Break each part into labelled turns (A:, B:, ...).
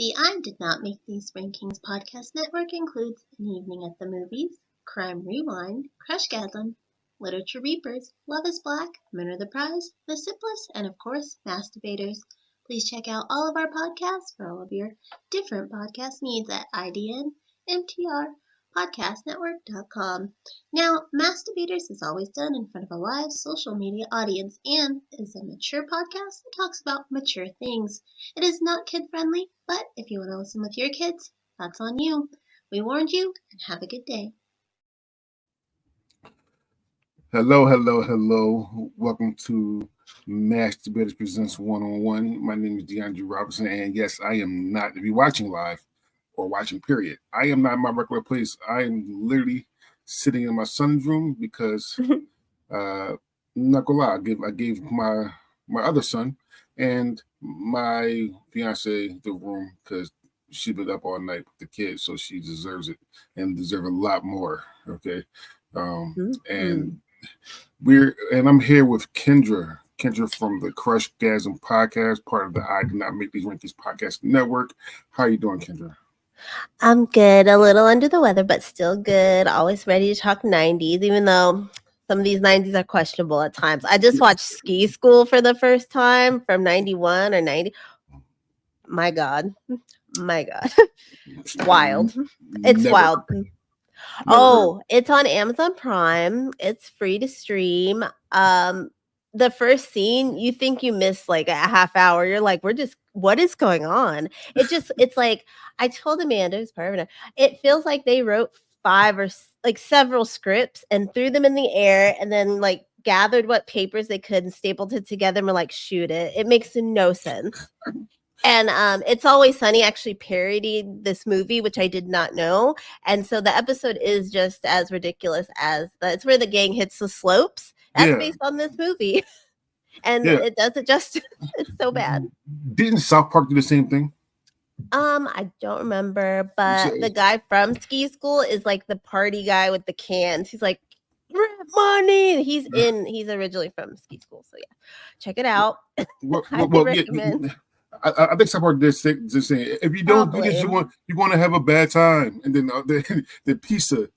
A: The I Did Not Make These Rankings podcast network includes An Evening at the Movies, Crime Rewind, Crushgasm, Literature Reapers, Love is Black, Men Are the Prize, The Simplest, and of course, Masturbators. Please check out all of our podcasts for all of your different podcast needs at idnmtrpodcastnetwork.com. Now, Masturbators is always done in front of a live social media audience and is a mature podcast that talks about mature things. It is not kid friendly, but if you want to listen with your kids, that's on you. We warned you, and have a good day.
B: Hello. Welcome to Masturbators Presents One-on-One. My name is DeAndre Robinson, and yes, I am not, if you're watching live or watching period, I am not in my regular place. I am literally sitting in my son's room because, I'm not gonna lie, I gave my other son and my fiance the room because she's been up all night with the kids, so she deserves it and deserve a lot more. Okay. And I'm here with Kendra from the Crushgasm podcast, part of the I Did Not Make These Rankings podcast network. How are you doing, Kendra?
C: I'm good. A little under the weather, but still good. Always ready to talk 90s, even though some of these 90s are questionable at times. I just watched Ski School for the first time from 91 or 90. My God. Wild. It's wild. It's on Amazon Prime. It's free to stream. The first scene, you think you missed like a half hour. You're like, what is going on? It's like, I told Amanda, who's part of it, it feels like they wrote several scripts and threw them in the air and then like gathered what papers they could and stapled it together and were like, shoot it. It makes no sense. And It's Always Sunny actually parodied this movie, which I did not know. And so the episode is just as ridiculous as it's where the gang hits the slopes. That's based on this movie. And it does it justice. It's so bad.
B: Didn't South Park do the same thing?
C: I don't remember, but the guy from Ski School is like the party guy with the cans. He's like, money. He's originally from Ski School. So yeah, check it out. I recommend.
B: I think South Park did say, if you don't do this, you're going to have a bad time. And then the pizza,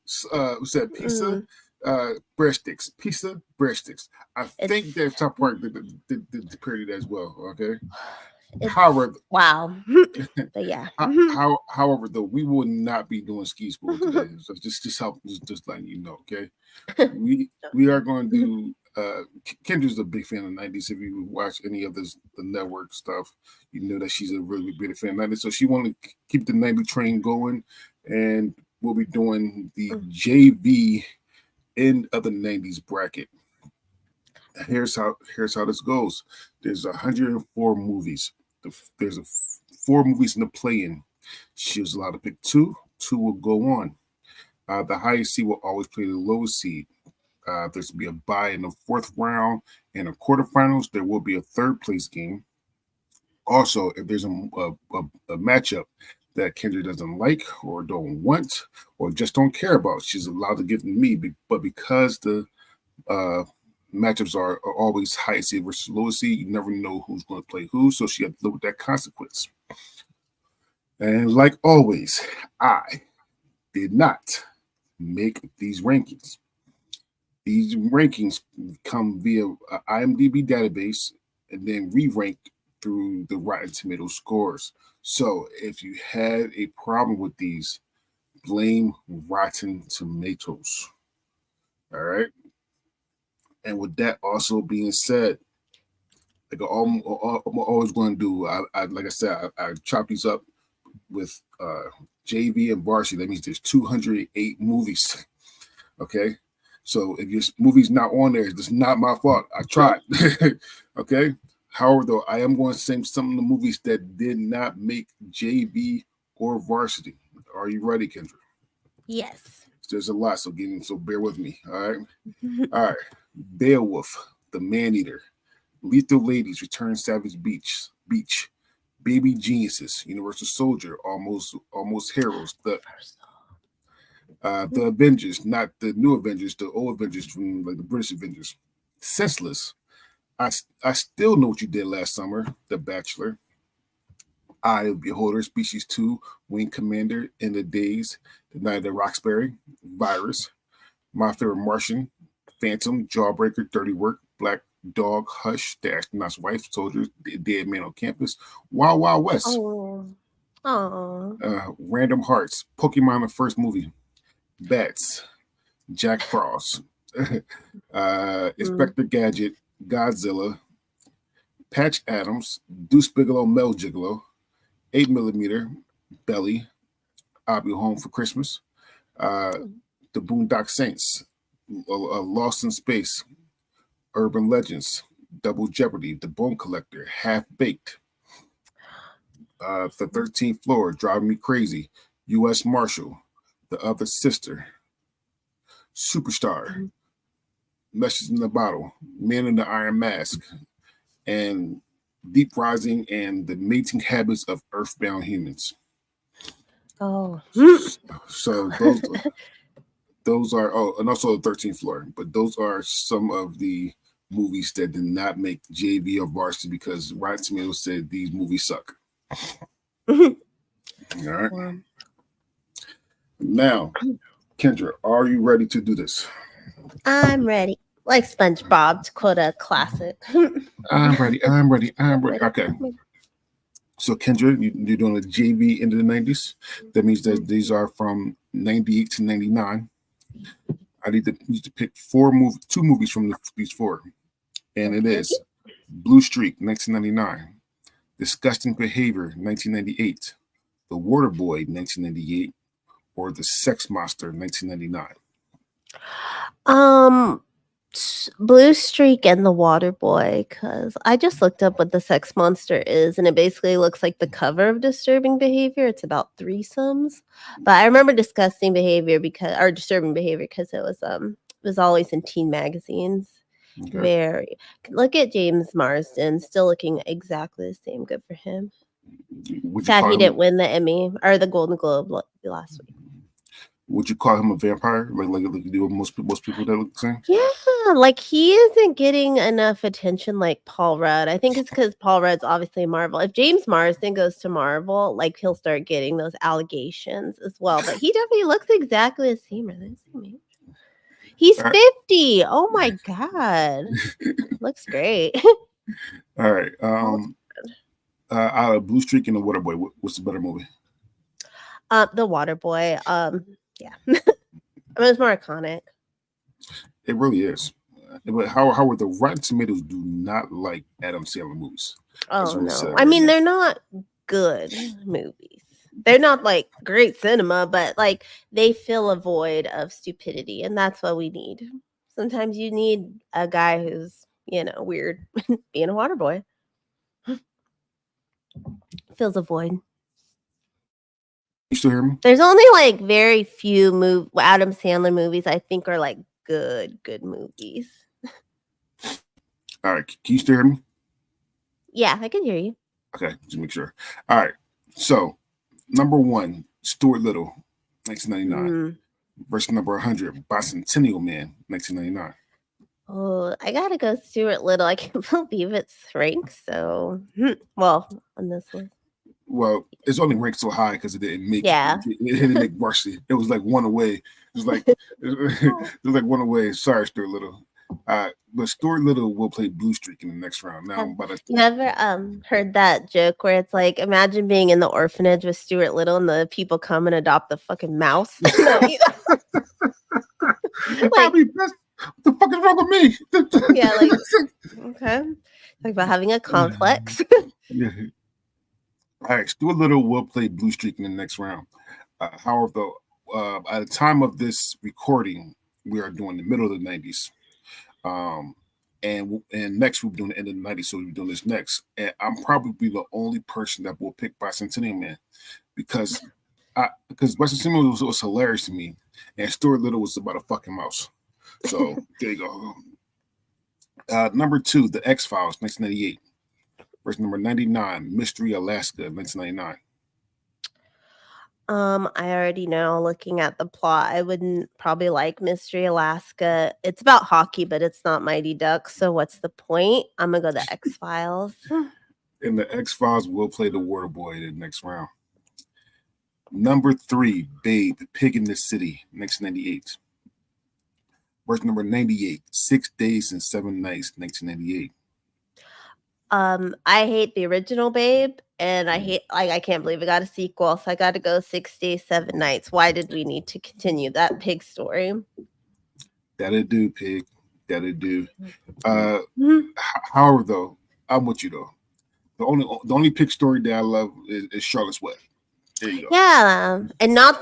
B: breadsticks. Pizza, breadsticks. I think that South Park did parody that as well. Okay. However,
C: wow. But yeah.
B: However, though, we will not be doing Ski School today. So just letting you know. Okay. We are going to do. Kendra's a big fan of the 90s. If you watch any of the network stuff, you know that she's a really big fan of the 90s. So she wanted to keep the 90 train going, and we'll be doing the JV end of the 90s bracket. Here's how this goes. There's 104 movies. There's 4 movies in the play-in. She was allowed to pick 2. 2 will go on. The highest seed will always play the lowest seed. There's to be a bye in the 4th round and a quarterfinals. There will be a 3rd place game. Also, if there's a matchup that Kendra doesn't like or don't want or just don't care about, she's allowed to give to me. But because the matchups are always high seed versus low seed, you never know who's going to play who. So she had to live with that consequence. And like always, I did not make these rankings. These rankings come via an IMDb database and then re-ranked through the Rotten Tomatoes scores. So if you had a problem with these, blame Rotten Tomatoes. All right. And with that also being said, like I'm always going to do, like I said, I chop these up with JV and varsity. That means there's 208 movies. Okay. So if your movie's not on there, it's not my fault. I tried. Okay. However, though, I am going to say some of the movies that did not make JV or varsity. Are you ready, Kendra?
C: Yes.
B: There's a lot, so bear with me. All right. All right. Beowulf, The Maneater, Lethal Ladies, Return Savage Beach, Baby Geniuses, Universal Soldier, Almost Heroes, the Avengers, not the new Avengers, the old Avengers from like the British Avengers. Senseless. I still know what you did last summer, The Bachelor. Eye of Beholder, Species 2, Wing Commander, In the Days, The Night of the Roxbury, Virus, My Favorite Martian, Phantom, Jawbreaker, Dirty Work, Black Dog, Hush, The Astronaut's Wife, Soldiers, The Dead Man on Campus, Wild Wild West,
C: Oh.
B: Random Hearts, Pokemon the first movie, Bats, Jack Frost, Inspector Gadget, Godzilla, Patch Adams, Deuce Bigelow, Mel Gigolo, 8mm, Belly, I'll Be Home for Christmas, The Boondock Saints, Lost in Space, Urban Legends, Double Jeopardy, The Bone Collector, Half Baked, The 13th Floor, Driving Me Crazy, U.S. Marshal, The Other Sister, Superstar, Message in the Bottle, Man in the Iron Mask, and Deep Rising and the Mating Habits of Earthbound Humans.
C: Oh.
B: So those are and also the 13th Floor, but those are some of the movies that did not make JV or Varsity because Rotten Tomatoes said these movies suck. All right. Now, Kendra, are you ready to do this?
C: I'm ready. Like SpongeBob, to quote a classic.
B: I'm ready. Okay. So, Kendra, you're doing a JV into the 90s. That means that these are from 98 to 99. I need to pick two movies from these four. And it is Blue Streak, 1999. Disgusting Behavior, 1998. The Water Boy, 1998. Or The Sex Monster, 1999.
C: Blue Streak and The Water Boy, because I just looked up what The Sex Monster is, and it basically looks like the cover of Disturbing Behavior. It's about threesomes, but I remember Disturbing Behavior because it was always in teen magazines. Okay. Very. Look at James Marsden, still looking exactly the same. Good for him. Sad he didn't win the Emmy or the Golden Globe last week.
B: Would you call him a vampire? Like you do with most people that look the same?
C: Yeah, like he isn't getting enough attention like Paul Rudd. I think it's because Paul Rudd's obviously Marvel. If James Marsden goes to Marvel, like he'll start getting those allegations as well. But he definitely looks exactly the same. He's 50. Oh my God. Looks great.
B: All right. Out of Blue Streak and The Water Boy, what's the better movie?
C: The Water Boy. Yeah. I mean, it's more iconic.
B: It really is. But Howard, the Rotten Tomatoes do not like Adam Sandler movies.
C: Oh no. I mean, they're not good movies. They're not like great cinema, but like they fill a void of stupidity, and that's what we need. Sometimes you need a guy who's, weird being a water boy. Fills a void.
B: You still hear me?
C: There's only like very few Adam Sandler movies I think are like good movies.
B: All right. Can you still hear me?
C: Yeah, I can hear you.
B: Okay, just make sure. All right. So, number 1, Stuart Little, 1999. Versus number 100, Bicentennial Man, 1999.
C: Oh, I gotta go Stuart Little. I can't believe it's ranked so well on this list.
B: Well, it's only ranked so high because it didn't make it didn't make varsity. It was like one away. It was like one away. Sorry, Stuart Little. But Stuart Little will play Blue Streak in the next round. Now,
C: you ever heard that joke where it's like, imagine being in the orphanage with Stuart Little and the people come and adopt the fucking mouse.
B: Like, what the fuck is wrong with me?
C: Yeah, like okay, talk about having a complex.
B: Yeah. All right, Stuart Little will play Blue Streak in the next round. However, though, at the time of this recording, we are doing the middle of the 90s. And next we'll be doing the end of the 90s, so we'll be doing this next. And I'm probably the only person that will pick Bicentennial Man because Bicentennial Man was hilarious to me, and Stuart Little was about a fucking mouse. So there you go. Number 2, The X-Files, 1998. Versus number 99, Mystery Alaska, 1999.
C: I already know, looking at the plot, I wouldn't probably like Mystery Alaska. It's about hockey, but it's not Mighty Ducks. So what's the point? I'm gonna go the X-Files.
B: And the X-Files will play the water boy in the next round. Number 3, Babe, Pig in the City, 1998. Verse number 98, 6 Days and 7 Nights, 1998.
C: I hate the original Babe, and I can't believe it got a sequel, so I got to go 6 Days, 7 Nights. Why did we need to continue that pig story?
B: That'll do, Pig. That'll do.
C: Mhm.
B: However, though, I'm with you though. The only pig story that I love is Charlotte's Web. There you go.
C: Yeah, and not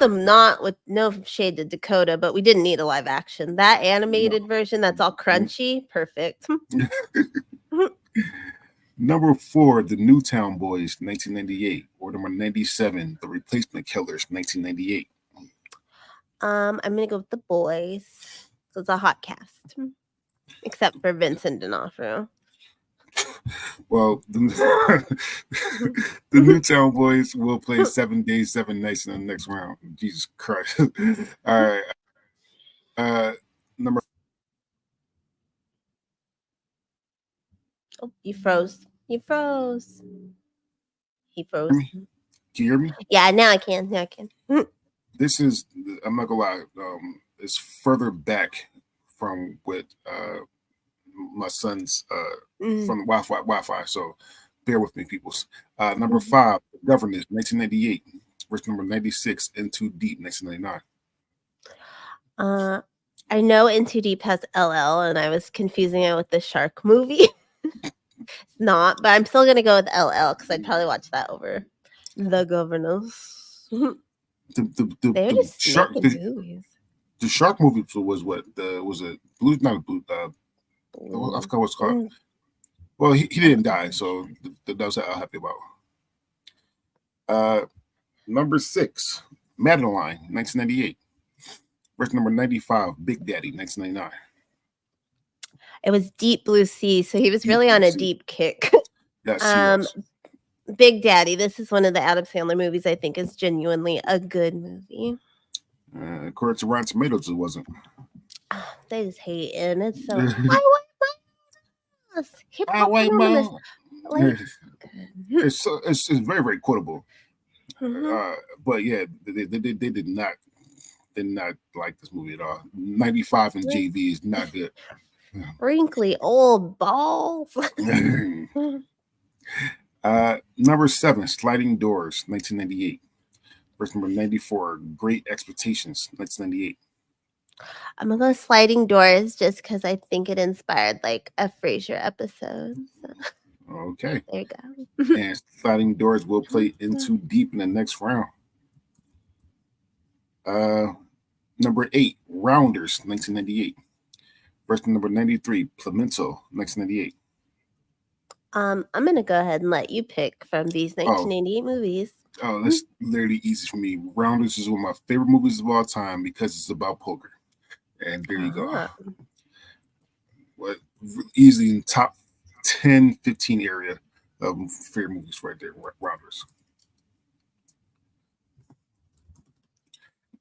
C: with no shade to Dakota, but we didn't need a live action. That animated version that's all crunchy, perfect.
B: Number 4, The Newtown Boys, 1998. Or number 97, The Replacement Killers, 1998.
C: I'm gonna go with the boys. So it's a hot cast, except for Vincent D'Onofrio.
B: Well, the Newtown Boys will play 7 Days, 7 Nights in the next round. Jesus Christ! All right. Number.
C: Oh, you froze. You froze. He froze.
B: Can you hear me?
C: Yeah, now I can. Now I can.
B: This is, I'm not gonna lie, it's further back from what my son's from the Wi-Fi. So bear with me, peoples. Number 5, Governors, 1998. Verse number 96, In Too Deep, 1999.
C: I know In Too Deep has LL, and I was confusing it with the shark movie. It's not, but I'm still gonna go with LL because I'd probably watch that over The Governors. They're just
B: shark
C: movies.
B: The shark movie was what? Was it blue? Not blue. I forgot what's called. Well, he didn't die, so that was I'm happy about. Number 6, Madeline, 1998. Verse number 95, Big Daddy, 1999.
C: It was Deep Blue Sea, so he was really on a deep kick.
B: Yes,
C: Big Daddy. This is one of the Adam Sandler movies I think is genuinely a good movie.
B: According to Rotten Tomatoes, it wasn't.
C: They just hate it. And it's so
B: it's very, very quotable. But yeah, they did not like this movie at all. 95 and JV is not good.
C: Wrinkly old balls.
B: Number 7, Sliding Doors, 1998. Verse number 94, Great Expectations, 1998.
C: I'm gonna go Sliding Doors just because I think it inspired like a Frasier episode. So.
B: Okay.
C: There you go.
B: And Sliding Doors will play In Too Deep in the next round. Number 8, Rounders, 1998. Verse number 93, Plemento, 1998.
C: I'm gonna go ahead and let you pick from these 1988 movies.
B: Oh, that's literally easy for me. Rounders is one of my favorite movies of all time because it's about poker. And there you go. What easily in top 10, 15 area of favorite movies right there, Rounders.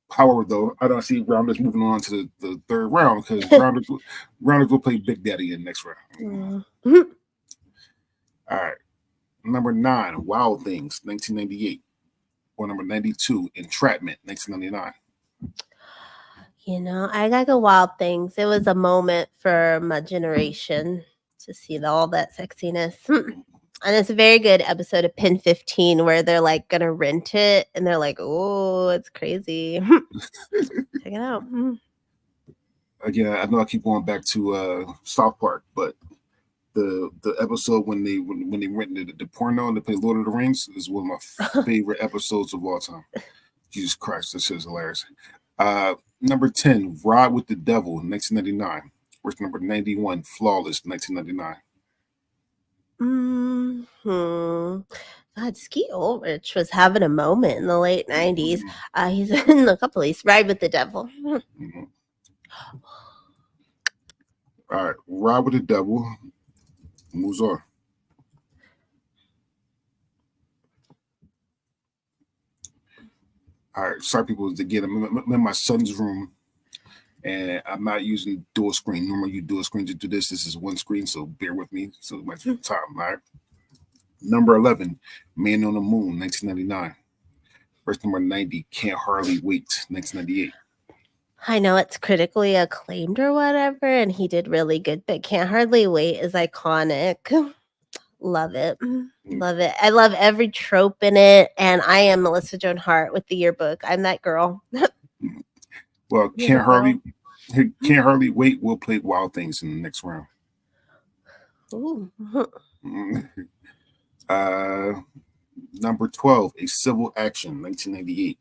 B: However, though, I don't see Rounders moving on to the third round because Rounders will play Big Daddy in the next round. All right. Number 9, Wild Things, 1998. Or number 92, Entrapment, 1999.
C: I gotta go Wild Things. It was a moment for my generation to see all that sexiness. And it's a very good episode of Pin 15 where they're like gonna rent it and they're like, oh, it's crazy. Check it out.
B: Again, I know I keep going back to South Park, but the episode when they rented the porno and they play Lord of the Rings is one of my favorite episodes of all time. Jesus Christ, this is hilarious. Number 10, Ride with the Devil, 1999. Verse number 91, Flawless, 1999.
C: God, Skeet Ulrich was having a moment in the late 90s. He's in a couple of these. Ride with the Devil.
B: All right, Ride with the Devil moves on. All right, sorry, people. Again, I'm in my son's room, and I'm not using dual screen. Normally, you dual screen to do this. This is one screen, so bear with me. So it might take time. All right. Number 11, Man on the Moon, 1999. Verse number 90, Can't Hardly Wait, 1998.
C: I know it's critically acclaimed or whatever, and he did really good, but Can't Hardly Wait is iconic. Love it. Love it. I love every trope in it, and I am Melissa Joan Hart with the yearbook. I'm that girl.
B: Well,
C: You're the girl.
B: Can't Hardly Wait will play Wild Things in the next round.
C: Ooh.
B: Number 12, A Civil Action, 1998.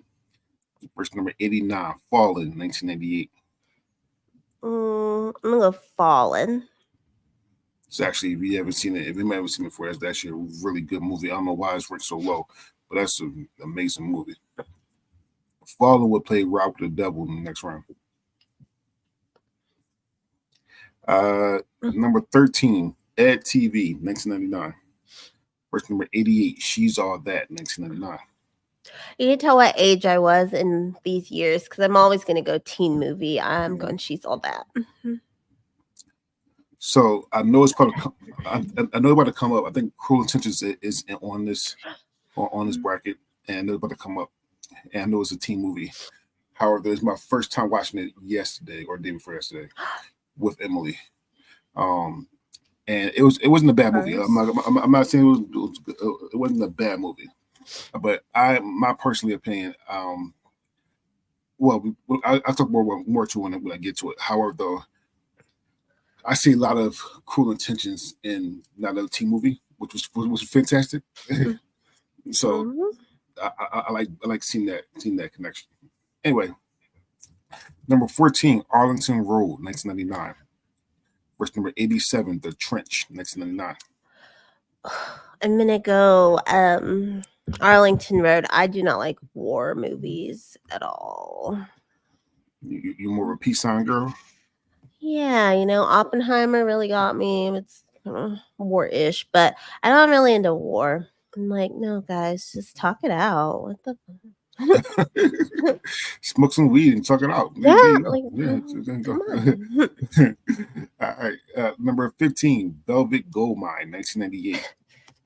B: Verse number 89, Fallen, 1998.
C: I'm gonna go Fallen.
B: It's actually, if you haven't seen it, if you haven't seen it before, it's actually a really good movie. I don't know why it's ranked so low, but that's an amazing movie. Fallen would play Rob the Devil in the next round. Number 13, Ed TV, 1999. Verse number 88, She's All That, 1999.
C: You can tell what age I was in these years because I'm always going to go teen movie. I'm going She's All That.
B: So I know it's probably I know it's about to come up. I think Cruel Intentions is on this bracket, and it's about to come up. And I know it's a teen movie. However, it's my first time watching it yesterday or the day before yesterday with Emily. And it wasn't a bad movie. I'm not saying it wasn't a bad movie, but my personal opinion. Well, I'll talk more to it when I get to it. However, though, I see a lot of Cruel Intentions in another teen movie, which was fantastic. So I like seeing that connection. Anyway, number 14, Arlington Road, 1999. Verse number 87, The Trench, 1999.
C: I'm gonna go Arlington Road. I do not like war movies at all.
B: You're more of a peace sign girl?
C: Yeah, Oppenheimer really got me. It's war-ish, but I'm not really into war. I'm like, no, guys, just talk it out. What the
B: Smoke some weed and talk it out.
C: Yeah,
B: Come on. All right. Number 15, Velvet Goldmine, 1998.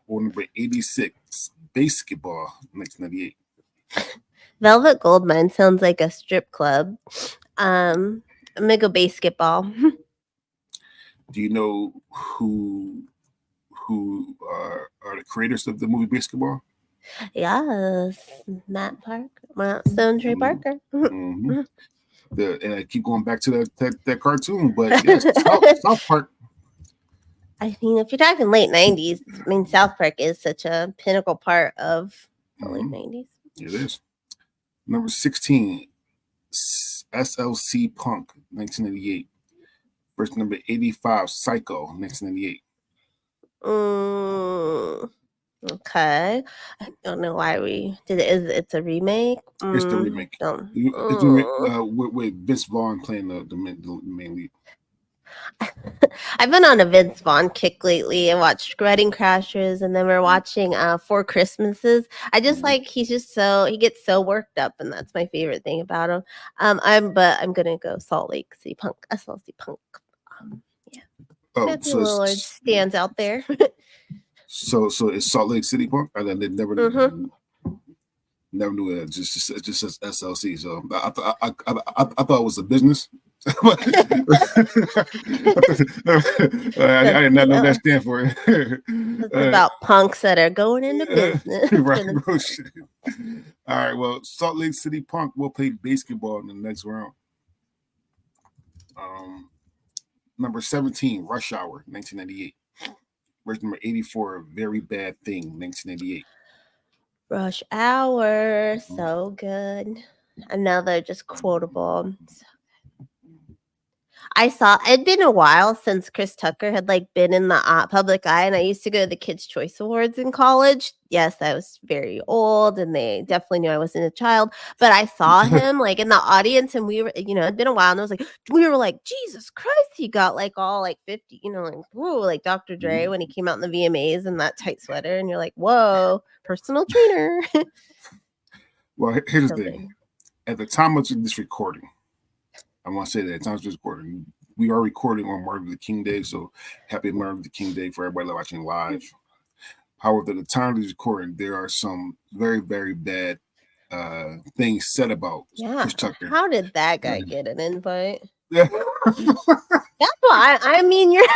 B: Or number 86, Basketball, 1998.
C: Velvet Goldmine sounds like a strip club. I'm gonna go Basketball.
B: Do you know who are the creators of the movie Basketball?
C: Yes, Matt Stone Trey Parker.
B: Mm-hmm. And I keep going back to that cartoon, but yes, South Park.
C: I mean, if you're talking late 90s, I mean, South Park is such a pinnacle part of the late 90s.
B: It is. Number 16, SLC Punk, 1988. Verse number 85, Psycho, 1998.
C: Okay. I don't know why we did it. It's a remake?
B: It's the remake. It's a remake with Vince Vaughn playing the main lead.
C: I've been on a Vince Vaughn kick lately. I watched Wedding Crashers, and then we're watching Four Christmases. I just like he gets so worked up, and that's my favorite thing about him. I'm gonna go Salt Lake City Punk, SLC Punk. Yeah. Matthew Lillard stands out there.
B: So it's Salt Lake City Punk? I never knew it. It just says SLC. So I thought it was a business. I did not know that stand for it.
C: It's about punks that are going into business.
B: Right. All right. Well, Salt Lake City Punk will play basketball in the next round. Number 17, Rush Hour, 1998. Verse number 84, Very Bad Thing, 1988.
C: Rush Hour, so good. Another just quotable. I saw it'd been a while since Chris Tucker had been in the public eye, and I used to go to the Kids' Choice Awards in college. Yes, I was very old, and they definitely knew I wasn't a child. But I saw him in the audience, and we were, it'd been a while, and I was we were like, Jesus Christ, he got all 50, whoa, Dr. Dre when he came out in the VMAs in that tight sweater, and you're like, whoa, personal trainer.
B: Well, here's the thing: at the time of this recording. I want to say that at times recording. We are recording on Martin Luther King Day, so happy Martin Luther King Day for everybody watching live. However, at the time of this recording, there are some very, very bad things said about Chris Tucker.
C: How did that guy get an invite?
B: Yeah.
C: That's why I mean, you're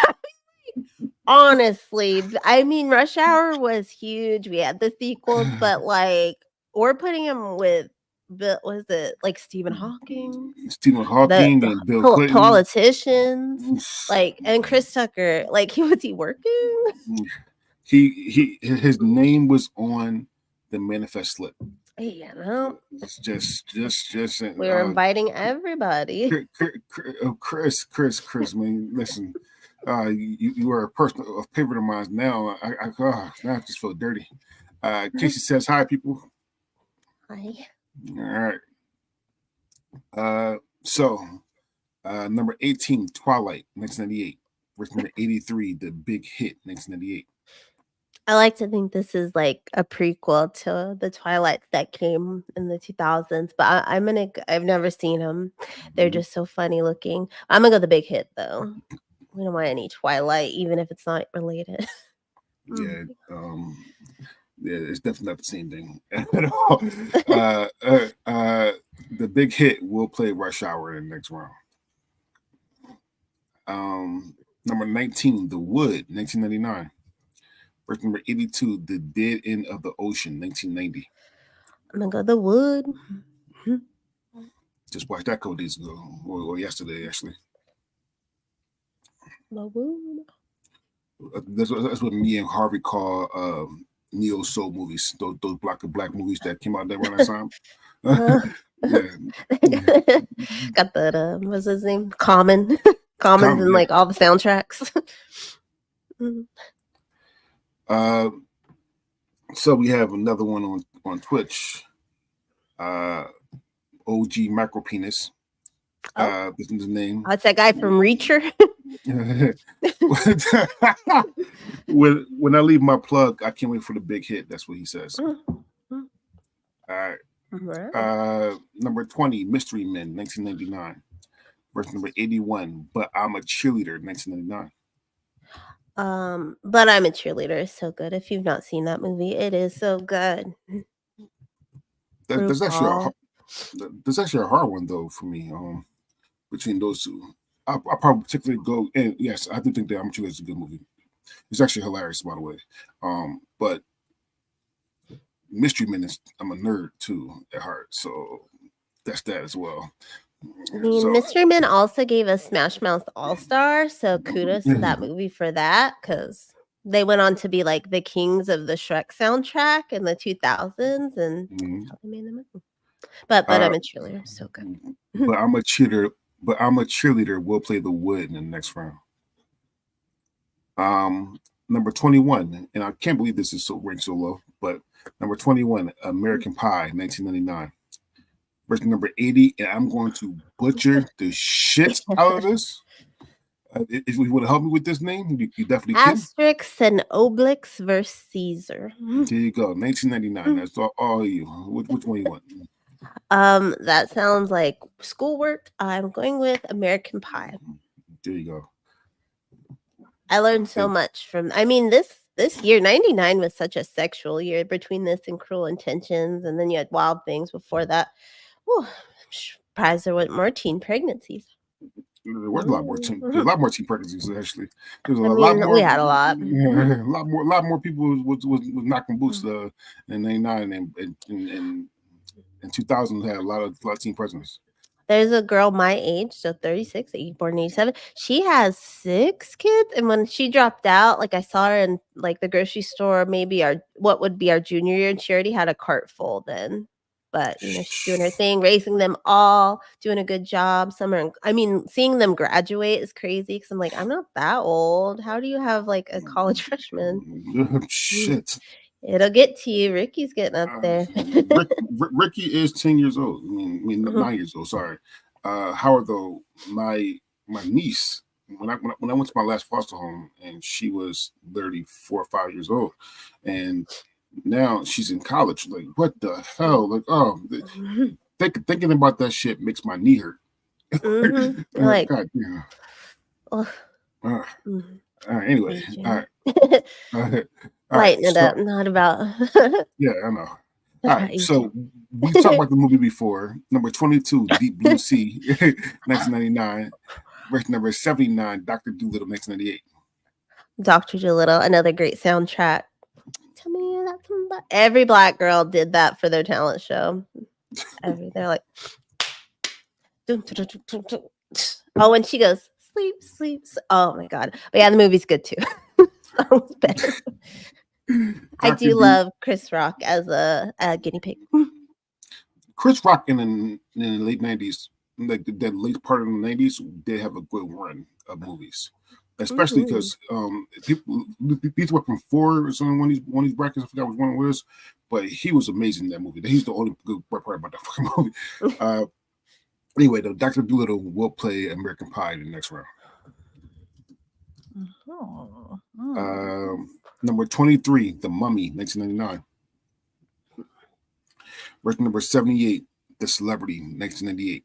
C: honestly. I mean, Rush Hour was huge. We had the sequels, but like we're putting him with. Was it like Stephen Hawking?
B: Stephen Hawking and Bill Clinton,
C: politicians, like, and Chris Tucker. Like, was he working?
B: His name was on the manifest slip.
C: Yeah, no.
B: It's just
C: we were inviting everybody.
B: Chris, man, listen, you are a favorite of mine now. Now I just feel dirty. Casey says hi, people.
C: Hi.
B: All right. So number 18, Twilight, 1998. Versus number 83, The Big Hit, 1998.
C: I like to think this is like a prequel to the Twilights that came in the 2000s, but I've never seen them. They're just so funny looking. I'm gonna go The Big Hit though. We don't want any Twilight, even if it's not related.
B: Yeah, it's definitely not the same thing at all. The Big Hit will play Rush Hour in the next round. Number 19, The Wood, 1999. Verse number 82, The Dead End of the Ocean, 1990.
C: I'm gonna go The Wood.
B: Just watched that a couple days ago, or yesterday, actually.
C: The Wood.
B: That's what me and Harvey call neo soul movies. Those black movies that came out there around that time.
C: Got that. What's his name? Common's in like all the soundtracks.
B: So we have another one on Twitch. OG Micro Penis. This is his name.
C: Oh, it's that guy from Reacher.
B: When I leave my plug, I can't wait for the big hit. That's what he says. All right. Number 20, Mystery Men, 1999. Verse number 81, But I'm a Cheerleader, 1999.
C: But I'm a Cheerleader is so good. If you've not seen that movie, it is so good.
B: That's actually a hard one though for me. Between those two, I'll probably particularly go. And yes, I do think that I'm a Cheerleader is a good movie. It's actually hilarious, by the way. But Mystery Men I'm a nerd too at heart, so that's that as well.
C: I mean, Mystery Men also gave us Smash Mouth All-Star, so kudos to that movie for that, because they went on to be like the kings of the Shrek soundtrack in the 2000s, and that's how they made the movie. But I'm a Cheerleader, so good.
B: But I'm a Cheerleader will play The Wood in the next round. Number 21, and I can't believe this is ranked so low, but number 21, American Pie, 1999. Verse number 80, and I'm going to butcher the shit out of this. If you want to help me with this name, you definitely can.
C: Asterix and Obelix versus Caesar.
B: There you go, 1999. That's all you. Which one you want?
C: That sounds like schoolwork. I'm going with American Pie.
B: There you go.
C: I learned so much from. I mean, this year, 99 was such a sexual year between this and Cruel Intentions, and then you had Wild Things before that. Oh, I'm surprised there weren't more teen pregnancies.
B: There was a lot more teen pregnancies actually. There was
C: lot more. We had a lot.
B: Yeah, a lot more people was knocking boots in '99 and in 2000 had a lot of teen pregnancies.
C: There's a girl my age, so 36, born in 87. She has 6 kids, and when she dropped out, like I saw her in like the grocery store, maybe what would be our junior year, and she already had a cart full then. But she's doing her thing, raising them all, doing a good job. Seeing them graduate is crazy because I'm like, I'm not that old. How do you have like a college freshman?
B: Shit.
C: It'll get to you. Ricky's getting up there.
B: Ricky is 10 years old. I mean 9 years old. Sorry. However, though, my niece, when I went to my last foster home, and she was literally 4 or 5 years old, and now she's in college. Like, what the hell? Like, thinking about that shit makes my knee hurt.
C: Like,
B: God, yeah. All right. Anyway, all right. All right,
C: Lighten it up. Not about.
B: yeah, I know. All
C: That's
B: right,
C: about
B: so
C: YouTube.
B: we talked about the movie before. Number 22, Deep Blue Sea, 1999. Versus number 79, Dr. Doolittle, 1998.
C: Dr. Dolittle, another great soundtrack. Tell me that somebody. Every black girl did that for their talent show. They're like, dun, dun, dun, dun, dun. Oh, when she goes, sleep, sleep. Oh my God. But yeah, the movie's good too. Song's better. I
B: Dr.
C: do love Chris Rock as a guinea pig.
B: Chris Rock in the late 90s, like the late part of the 90s, did have a good run of movies. Especially because people were from four or something one of these brackets. I forgot which one it was, but he was amazing in that movie. He's the only good part about that fucking movie. Anyway, though, Dr. Dolittle will play American Pie in the next round. Number 23, The Mummy, 1999. Versus number 78, The Celebrity, 1998.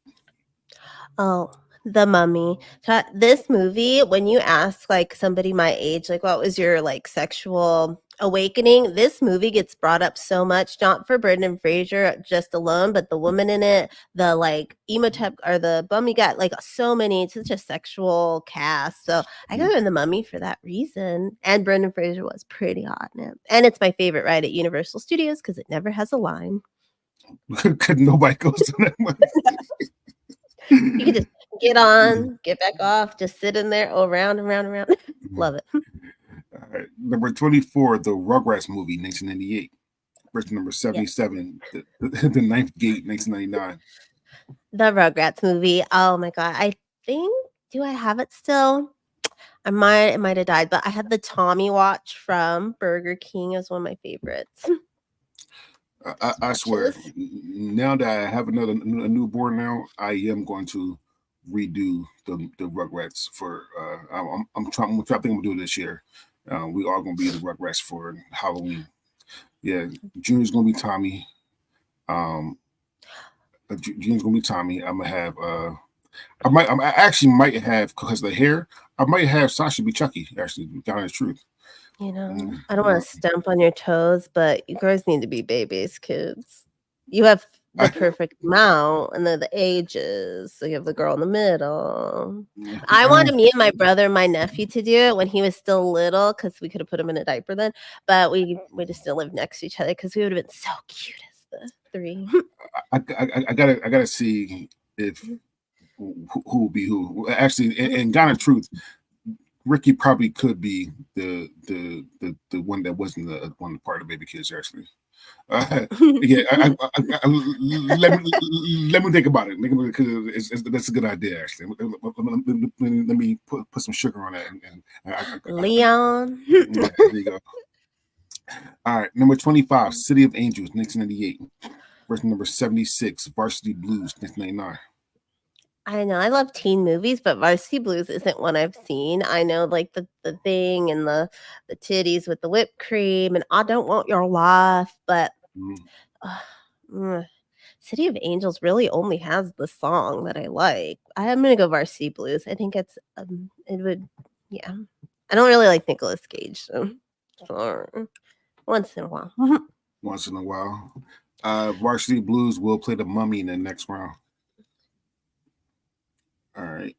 C: Oh, The Mummy. This movie, when you ask like somebody my age, like what was your like sexual awakening, this movie gets brought up so much, not for Brendan Fraser just alone, but the woman in it, the like Emotep or the Mummy got like so many, it's such a sexual cast. So I got in The Mummy for that reason. And Brendan Fraser was pretty hot in it. And it's my favorite ride at Universal Studios because it never has a line.
B: Because nobody goes to that one.
C: You could just get on, get back off, just sit in there, around and round and round. Love it.
B: All right. Number 24, The Rugrats movie, 1998. Versus number 77, The Ninth Gate, 1999.
C: The Rugrats movie. Oh my God. I think, do I have it still? It might have died, but I had the Tommy watch from Burger King as one of my favorites.
B: I swear, now that I have a newborn now, I am going to redo the Rugrats for. I'm trying. I think I'm gonna do it this year. We are gonna be the Rugrats for Halloween. Yeah, Junior's gonna be Tommy. Junior's gonna be Tommy. I'm gonna have. I actually might have because of the hair. I might have Sasha be Chucky. Actually, down the truth.
C: You know, I don't want to stamp on your toes, but you girls need to be babies, kids. You have the perfect amount and then the ages. So you have the girl in the middle. I wanted me and my brother and my nephew to do it when he was still little because we could have put him in a diaper then. But we just didn't live next to each other because we would have been so cute as the three.
B: I gotta see if who will be who. Actually, and Ghana Truth, Ricky probably could be the one that wasn't the one part of Baby Kids actually. Yeah, let me think about it because that's a good idea actually. Let me put some sugar on that.
C: Leon.
B: Yeah, there you go. All right, number 25, City of Angels, 1998. Versus number 76, Varsity Blues, 1999.
C: I know I love teen movies, but Varsity Blues isn't one I've seen. I know like the thing and the titties with the whipped cream and I don't want your life, but City of Angels really only has the song that I like. I'm gonna go Varsity Blues. I think it's it would I don't really like Nicolas Cage, so once in a while.
B: Once in a while. Varsity Blues will play the Mummy in the next round. All right.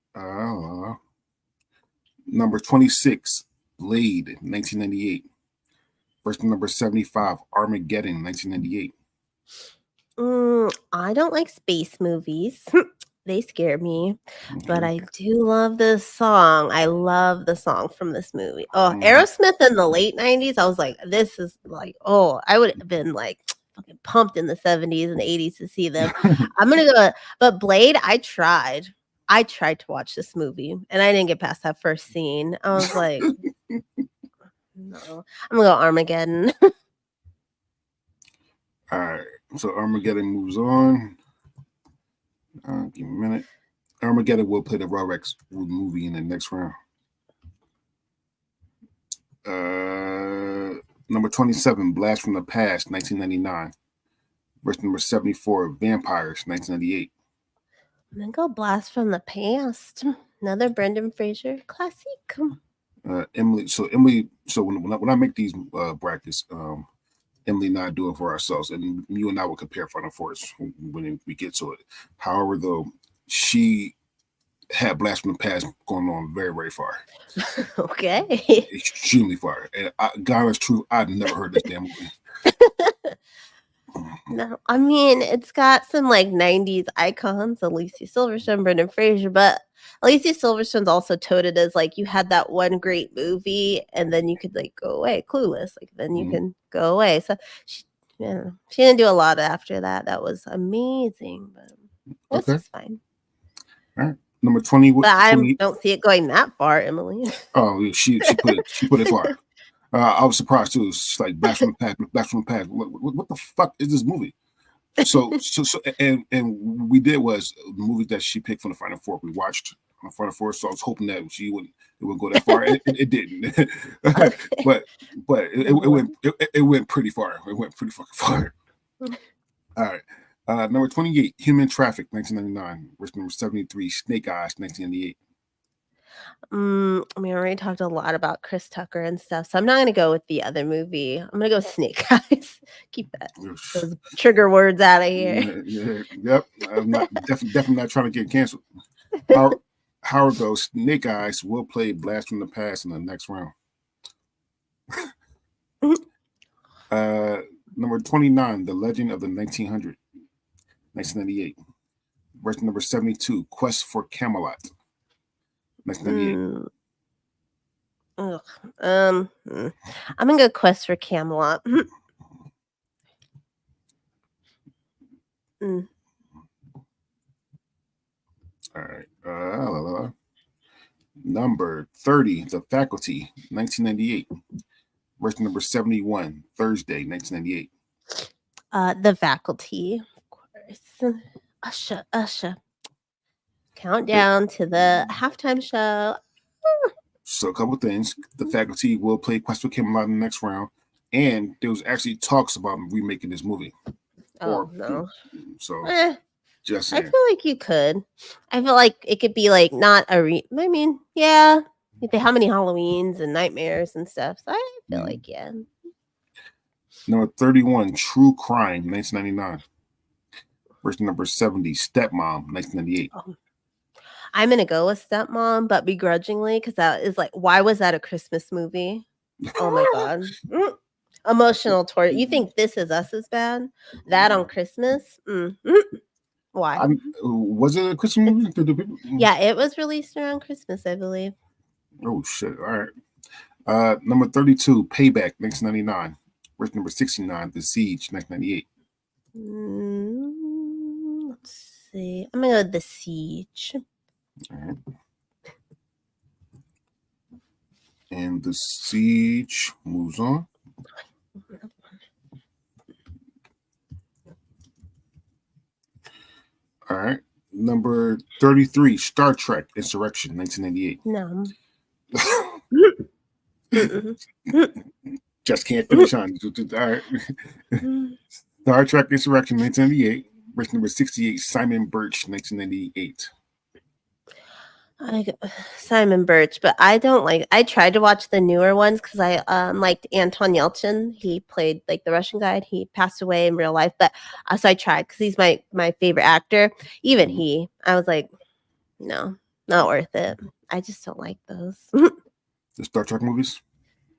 B: Number 26, Blade, 1998. Versus number 75, Armageddon, 1998.
C: I don't like space movies. They scare me. But I do love this song. I love the song from this movie. Oh, Aerosmith in the late 90s. I was like, this is like, I would have been like fucking pumped in the 70s and 80s to see them. I'm gonna go, but Blade, I tried to watch this movie and I didn't get past that first scene. I was like, no, I'm gonna go Armageddon.
B: All right, so Armageddon moves on. Give me a minute. Armageddon will play the Rugrats movie in the next round. Number 27, Blast from the Past, 1999. Versus number 74, Vampires, 1998.
C: I'm gonna go Blast from the Past. Another Brendan Fraser classic.
B: Emily. So Emily. So when I make these brackets, Emily and I do it for ourselves, and you and I will compare Final Fours when we get to it. However, though, she had Blast from the Past going on very, very far.
C: Okay.
B: Extremely far. And God is true, I've never heard this damn movie.
C: No, I mean it's got some like '90s icons, Alicia Silverstone, Brendan Fraser, but Alicia Silverstone's also touted as like you had that one great movie and then you could like go away, Clueless, like then you can go away. So she didn't do a lot after that. That was amazing, but this is fine.
B: All right, number 20.
C: But I don't see it going that far, Emily.
B: Oh, she put it far. I was surprised too. It's like Blast from the Past. What the fuck is this movie? So and we did was the movie that she picked from the Final Four. We watched on the Final Four, so I was hoping that it wouldn't go that far. It didn't, but it went pretty far. It went pretty fucking far. All right. Number 28, Human Traffic, 1999. Versus number 73, Snake Eyes, 1998.
C: We already talked a lot about Chris Tucker and stuff, so I'm not going to go with the other movie. I'm going to go Snake Eyes. Keep those trigger words out of here.
B: Yep. I'm definitely not trying to get canceled. Howard goes, Snake Eyes will play Blast from the Past in the next round. Number 29, The Legend of the 1900, 1998. Versus number 72, Quest for Camelot, 1998.
C: I'm gonna go Quest for Camelot.
B: All right. Number 30, The Faculty, 1998. Versus number 71, Thursday, 1998.
C: The Faculty, of course. Usher. Countdown to the halftime show.
B: So a couple things. The Faculty will play Quest for Camelot in the next round. And there was actually talks about remaking this movie.
C: No.
B: So just saying.
C: I feel like you could. I feel like it could be like not a I mean, yeah. How many Halloweens and nightmares and stuff. So I feel like, yeah.
B: Number 31, True Crime, 1999. Versus number 70, Stepmom, 1998.
C: I'm going to go with Stepmom, but begrudgingly, because that is like, why was that a Christmas movie? Oh my God. Emotional torture. You think This Is Us is bad? That on Christmas? Why?
B: Was it a Christmas movie?
C: Yeah, it was released around Christmas, I believe.
B: Oh, shit. All right. Number 32, Payback, 1999. Versus number 69, The Siege, 1998.
C: Let's see. I'm going to go with The Siege.
B: All right. And The Siege moves on. All right. Number 33, Star Trek Insurrection, 1998.
C: No.
B: Just can't finish on. All right. Star Trek Insurrection, 1998. Versus number 68, Simon Birch, 1998.
C: Simon Birch, but I don't like. I tried to watch the newer ones because I liked Anton Yelchin. He played like the Russian guy. He passed away in real life, but so I tried because he's my favorite actor. Even he, I was like, no, not worth it. I just don't like those.
B: The Star Trek movies?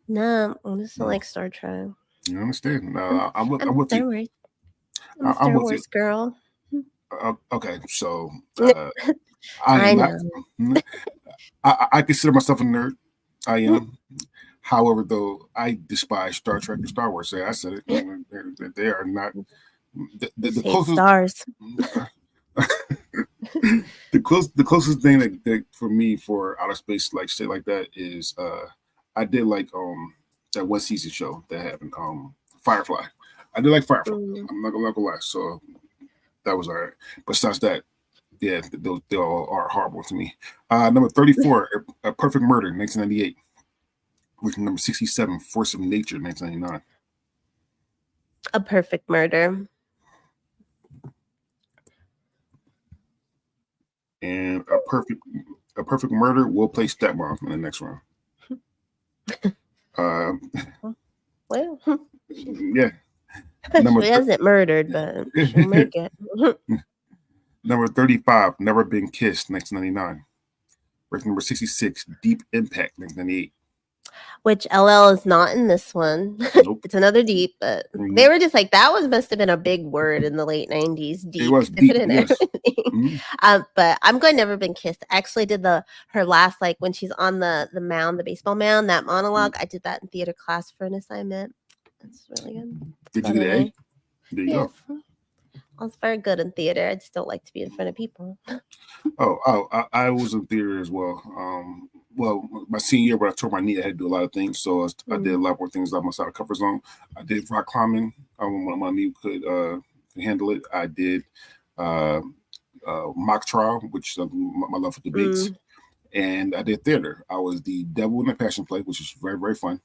C: No, I just don't like Star Trek.
B: You understand? I'm with you.
C: I'm a Star Wars girl.
B: Okay, so I am I consider myself a nerd. I am. However, though, I despise Star Trek and Star Wars. I said it. They are not the closest stars. the closest thing that for me for outer space like shit like that is I did like that one season show that happened Firefly. I did like Firefly. I'm not gonna lie. So that was all right. Besides that, yeah, they all are horrible to me. Number 34, A Perfect Murder, 1998. Which number 67, Force of Nature, 1999.
C: A Perfect Murder.
B: And A Perfect Murder will play Stepmom in the next round.
C: Well,
B: Yeah.
C: she hasn't murdered, but she'll make it.
B: Number 35, Never Been Kissed, 1999. Verse number 66, Deep Impact, 1998.
C: Which LL is not in this one.
B: Nope.
C: It's another deep, but they were just like, that must have been a big word in the late 90s. Deep.
B: It was
C: They
B: deep,
C: put in
B: yes.
C: But I'm going Never Been Kissed. I actually did her last, like when she's on the mound, the baseball mound, that monologue. I did that in theater class for an assignment. That's really good.
B: Did you get an A? There you go.
C: I was very good in theater. I just don't like to be in front of people.
B: I was in theater as well. Well, my senior year, when I tore my knee, I had to do a lot of things. So I did a lot more things outside of comfort zone. I did rock climbing when my knee could handle it. I did mock trial, which is my love for debates. And I did theater. I was the devil in the Passion Play, which was very, very fun.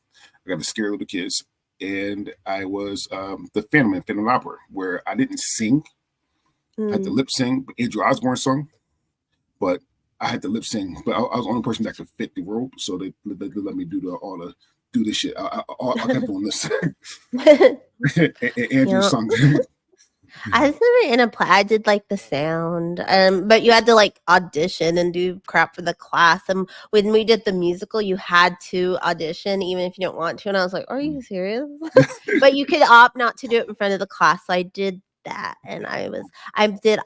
B: I got to scare little kids. And I was the Phantom in Phantom Opera, where I didn't sing. I had to lip sing. Andrew Osborne sung, but I had to lip sing. But I was the only person that could fit the role, so they let me do this shit. I kept doing this. Andrew sung.
C: I was never in a play. I did like the sound, but you had to like audition and do crap for the class. And when we did the musical, you had to audition even if you didn't want to. And I was like, "Are you serious?" But you could opt not to do it in front of the class. So I did that, and I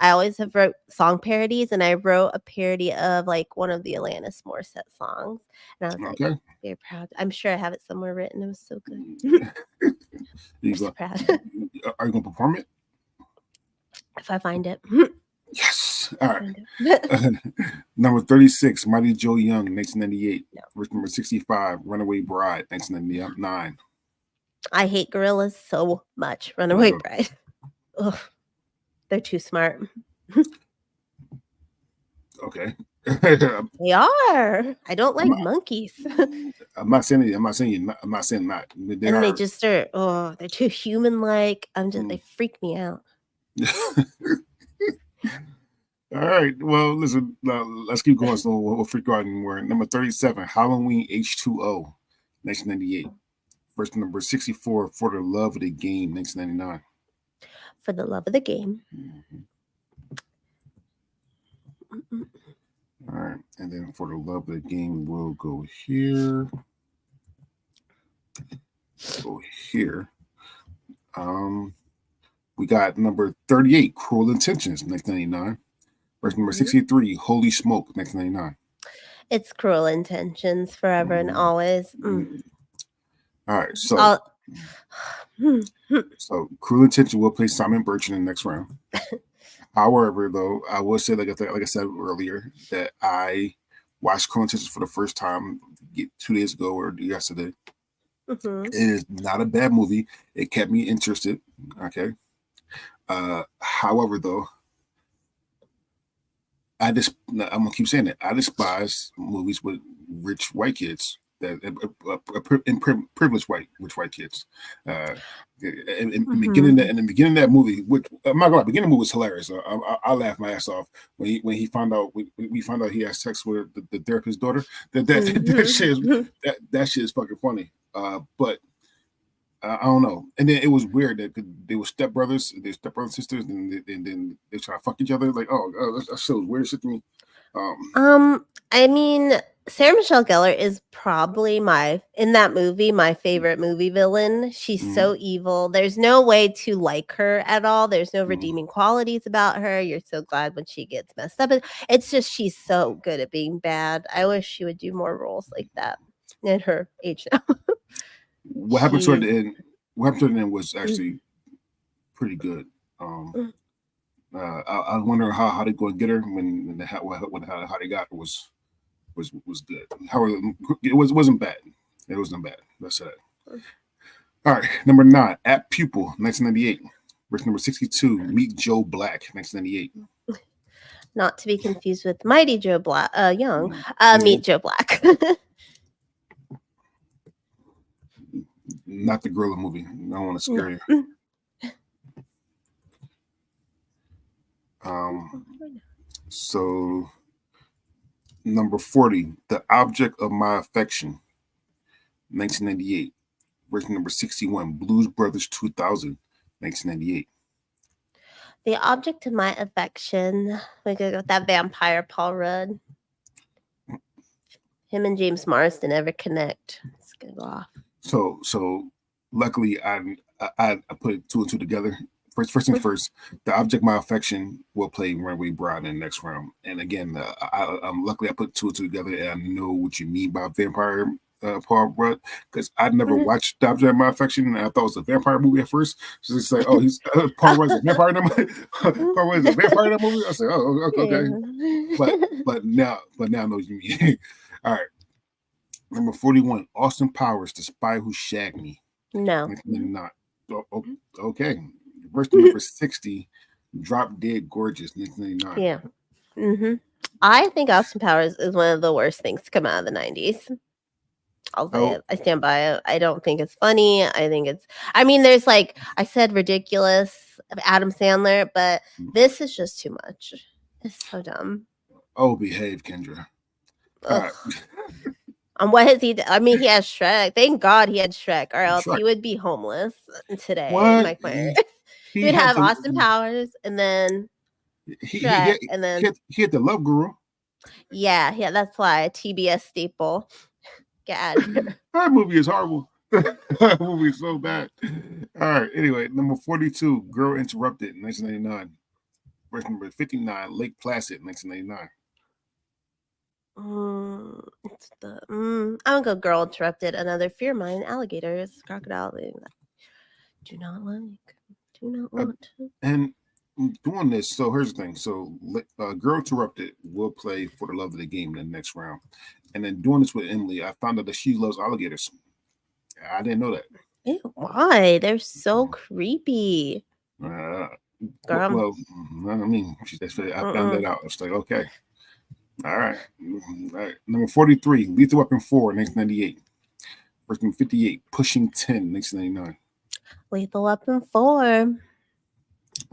C: always have wrote song parodies, and I wrote a parody of like one of the Alanis Morissette songs, and I was like, very proud. I'm sure I have it somewhere written. It was so good.
B: I'm so proud. Are you gonna perform it?
C: If I find it.
B: Yes. All right. Number 36, Mighty Joe Young, 1998. Verse number 65, Runaway Bride, 1999.
C: I hate gorillas so much. Runaway Bride. Ugh. They're too smart.
B: Okay.
C: They are. I don't like monkeys.
B: I'm not saying not.
C: They just are. Oh, they're too human-like. They freak me out.
B: All right. Well, listen. Let's keep going. So we'll freak out. We're at number 37, Halloween H2O, 1998. Verse number 64, For the Love of the Game, 1999.
C: For the Love of the Game.
B: All right. And then For the Love of the Game, we'll go here. Go here. We got number 38, Cruel Intentions, 1999. Verse number 63, Holy Smoke, 1999.
C: It's Cruel Intentions, forever and always.
B: All right, so Cruel Intentions will play Simon Birch in the next round. However, though, I will say, like I said earlier, that I watched Cruel Intentions for the first time 2 days ago or yesterday. It is not a bad movie. It kept me interested. Okay. However, though, I'm gonna keep saying it. I despise movies with rich white kids, privileged white kids. In the beginning of that movie, which I'm not gonna lie, beginning of the movie was hilarious. I laughed my ass off when he found out we found out he had sex with the therapist's daughter. That shit is fucking funny. But I don't know. And then it was weird that they were stepbrothers, and sisters, and then they try to fuck each other. Like, that shit was weird shit to me.
C: I mean, Sarah Michelle Gellar is probably in that movie, my favorite movie villain. She's so evil. There's no way to like her at all. There's no redeeming qualities about her. You're so glad when she gets messed up. It's just she's so good at being bad. I wish she would do more roles like that in her age now.
B: What happened to her at the end? What happened to her at the end was actually pretty good. I wonder how they go and get her how they got her was good. However, it wasn't bad. It wasn't bad. That's it. All right, number 9, At Pupil, 1998. Verse number 62, Meet Joe Black, 1998.
C: Not to be confused with Mighty Joe Young. Meet Joe Black.
B: Not the gorilla movie. I don't want to scare you. So number 40, The Object of My Affection, 1998. Version number 61, Blues Brothers 2000, 1998.
C: The object of my affection. We could go with that vampire Paul Rudd. Him and James Marsden never connect. It's gonna go off.
B: So luckily I put two and two together. First things first, the object of my affection will play Runaway Bride in the next round. And again, luckily I put two and two together, and I know what you mean by vampire Paul Rudd, because I'd never watched the object of my affection, and I thought it was a vampire movie at first. So it's like, oh, he's Paul Rudd's a vampire in that movie. Paul Rudd's a vampire in that movie. I said, oh, okay. But now I know what you mean. All right. Number 41, Austin Powers, The Spy Who Shagged Me.
C: No.
B: Not. Okay. Verse number 60, Drop Dead Gorgeous, 1999.
C: Yeah. Mm-hmm. I think Austin Powers is one of the worst things to come out of the 90s. I'll say it. I stand by it. I don't think it's funny. There's like, I said ridiculous of Adam Sandler, but this is just too much. It's so dumb.
B: Oh, behave, Kendra.
C: And what has he done? I mean, he has Shrek. Thank God he had Shrek, or else he would be homeless today. Mike Myers. He would have Austin Powers, and then Shrek, and then
B: he had the Love Guru.
C: Yeah, that's why TBS staple. Get out of here.
B: That movie is horrible. That movie is so bad. All right. Anyway, number 42, Girl Interrupted, 1999. Verse number 59, Lake Placid, 1999.
C: I'm gonna go Girl Interrupted. Another Fear of Mine. Alligators, crocodile. Do not want to.
B: And doing this, so here's the thing. So Girl Interrupted will play For the Love of the Game in the next round. And then doing this with Emily, I found out that she loves alligators. I didn't know that.
C: Ew, why? They're so creepy.
B: Well, I mean, I found that out. It's like, okay. All right. Number 43, Lethal Weapon 4, 1998. Verse number 58, Pushing 10, 1999.
C: Lethal Weapon 4.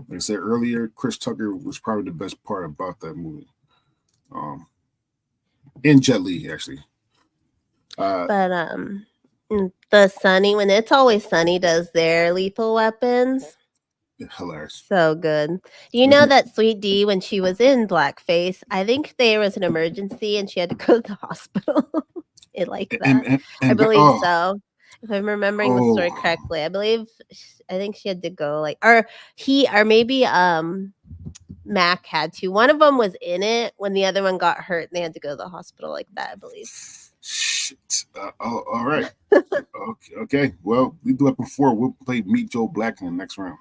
B: Like I said earlier, Chris Tucker was probably the best part about that movie. And Jet Li, actually.
C: The Sunny, when It's Always Sunny does their Lethal Weapons.
B: Hilarious.
C: So good. You know that Sweet D, when she was in blackface, I think there was an emergency and she had to go to the hospital. It like that. I believe so. If I'm remembering the story correctly, I think she had to go or maybe Mac had to. One of them was in it when the other one got hurt and they had to go to the hospital like that, I believe.
B: Shit. All right. Okay. Well, we do it before. We'll play Meet Joe Black in the next round.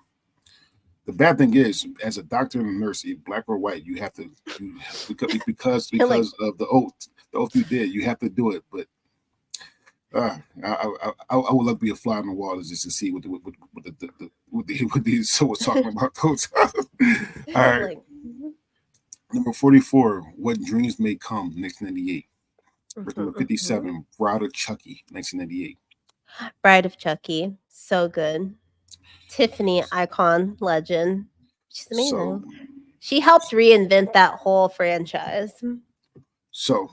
B: The bad thing is, as a doctor and a nurse, black or white, you have to because of the oath you did, you have to do it. But I would love to be a fly on the wall just to see what the so was talking about those. All right. Number 44, What Dreams May Come, 1998. Number 57, Bride of Chucky, 1998.
C: Bride of Chucky, so good. Tiffany, icon, legend. She's amazing. She helped reinvent that whole franchise.
B: So,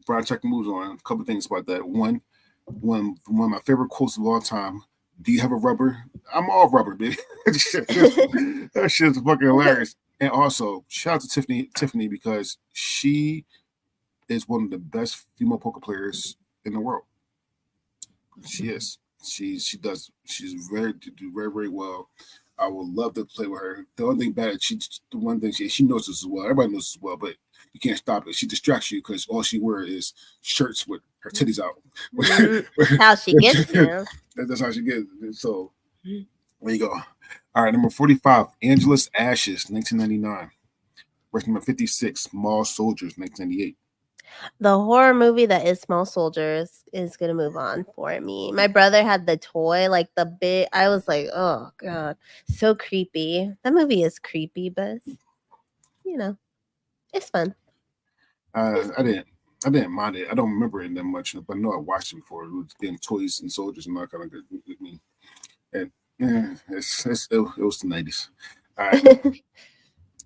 B: Bride of Chucky moves on. A couple things about that. One of my favorite quotes of all time. Do you have a rubber? I'm all rubber, baby. That shit's fucking hilarious. And also, shout out to Tiffany, because she is one of the best female poker players in the world. She is. She does. She's very very well. I would love to play with her. The only thing bad is she knows this as well. Everybody knows this as well, but you can't stop it. She distracts you because all she wears is shirts with her titties out.
C: That's how she gets you.
B: That's how she gets it. So there you go. All right, number 45, Angela's Ashes, 1999. Verse number 56, Small Soldiers, 1998.
C: The horror movie that is Small Soldiers is gonna move on for me. My brother had the toy, like the big. I was like, oh god, so creepy. That movie is creepy, but it's fun.
B: I didn't mind it. I don't remember it that much, but I know I watched it before. It was getting toys and soldiers and all kind of good with me. And it was the 90s. All right.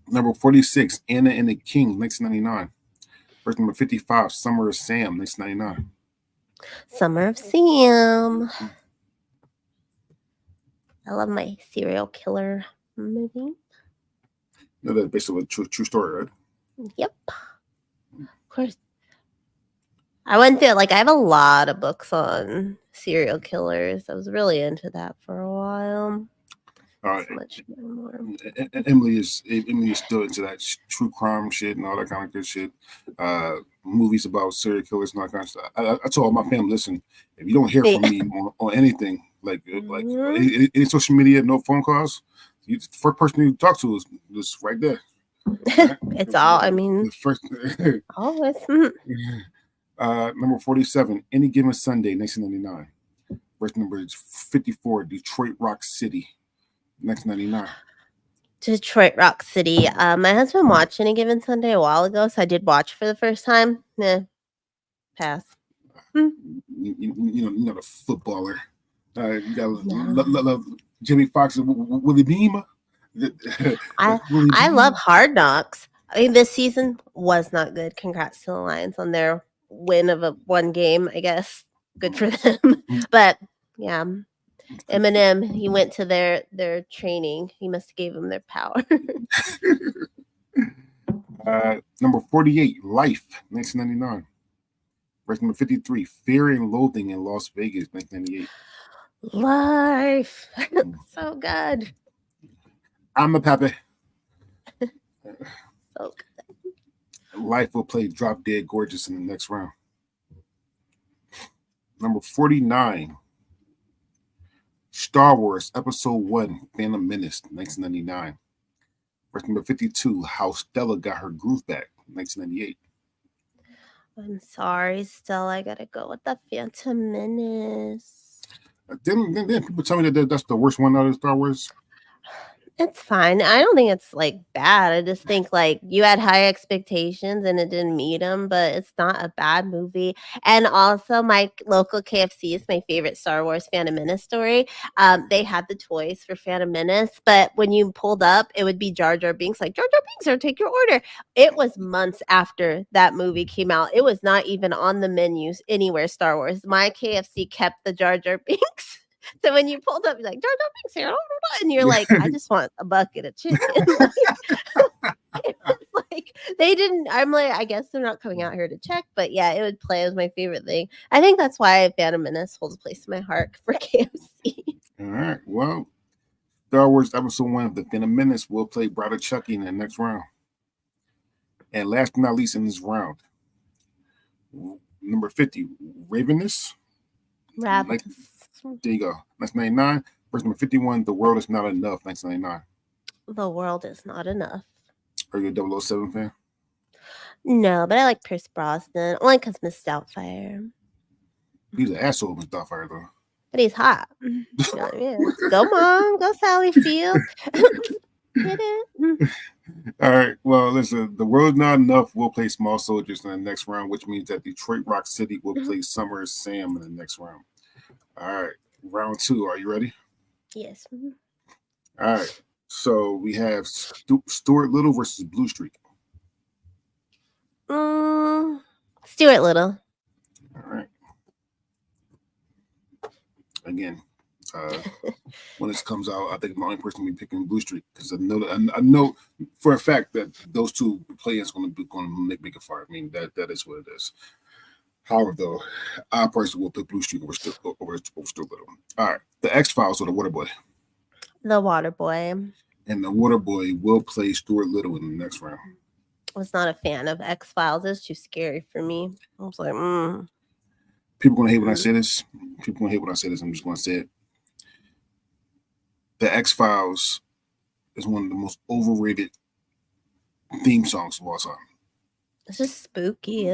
B: Number 46, Anna and the King, 1999. Verse number 55, Summer of Sam, 1999.
C: Summer of Sam. I love my serial killer movie.
B: No, that's based on a true story, right?
C: Yep. Of course. I went through, like, I have a lot of books on serial killers. I was really into that for a while.
B: All right.
C: So much more.
B: Emily is still into that true crime shit and all that kind of good shit. Movies about serial killers and all that kind of stuff. I told my family, listen, if you don't hear from me on anything, like any social media, no phone calls, the first person you talk to is right there. Right?
C: It's all, I mean,
B: the first.
C: always.
B: Number 47, Any Given Sunday, 1999. Verse number is 54, Detroit Rock City, 1999.
C: Detroit Rock City. My husband watched Any Given Sunday a while ago, so I did watch for the first time. Pass.
B: You're not a footballer. You got love Jimmy Fox and Willie Beam.
C: I love Hard Knocks. I mean, this season was not good. Congrats to the Lions on their win of one game, I guess. Good for them. But yeah, Eminem, he went to their training. He must have gave them their power.
B: Number 48, Life, 1999. Verse number 53, Fear and Loathing in Las Vegas, 1998.
C: Life. So good.
B: I'm a pappy.
C: So good.
B: Life will play Drop Dead Gorgeous in the next round. Number 49, Star Wars Episode 1, Phantom Menace, 1999. Verse number 52, How Stella Got Her Groove Back, 1998.
C: I'm sorry, Stella. I gotta go with the Phantom Menace.
B: Then people tell me that that's the worst one out of Star Wars.
C: It's fine. I don't think it's like bad. I just think like you had high expectations and it didn't meet them, but it's not a bad movie. And also, my local KFC is my favorite Star Wars Phantom Menace story. They had the toys for Phantom Menace, but when you pulled up, it would be Jar Jar Binks, like Jar Jar Binks, or take your order. It was months after that movie came out. It was not even on the menus anywhere. Star Wars. My KFC kept the Jar Jar Binks. So when you pulled up, you're like, Jar Jar Binks here, and you're like, I just want a bucket of chicken. It was like they didn't. I'm like, I guess they're not coming out here to check, but yeah, it would play as my favorite thing. I think that's why Phantom Menace holds a place in my heart for KFC.
B: All right, well, Star Wars Episode 1 of the Phantom Menace will play Brother Chucky in the next round. And last but not least in this round, number 50, Ravenous.
C: Ravenous.
B: There you go. 1999. Verse number 51, The World Is Not Enough, 1999.
C: The World Is Not Enough.
B: Are you a 007 fan?
C: No, but I like Pierce Brosnan. Only because Miss Doubtfire.
B: He's an asshole, Miss Doubtfire, though.
C: But he's hot. Yeah. Go, Mom. Go, Sally Field. Get it?
B: All right. Well, listen, The World Is Not Enough will play Small Soldiers in the next round, which means that Detroit Rock City will play Summer of Sam in the next round. All right. Round 2. Are you ready?
C: Yes.
B: All right. So we have Stuart Little versus Blue Streak.
C: Stuart Little.
B: All right. Again, when this comes out, I think I'm the only person will be picking Blue Streak because I know for a fact that those two players going to make a fight. I mean, that is what it is. However, though, I personally will pick Blue Streak over Stuart Little. All right. The X-Files or the Waterboy?
C: The Waterboy.
B: And the Waterboy will play Stuart Little in the next round.
C: I was not a fan of X-Files. It's too scary for me. I was like,
B: People going to hate when I say this. I'm just going to say it. The X-Files is one of the most overrated theme songs of all time.
C: It's just spooky.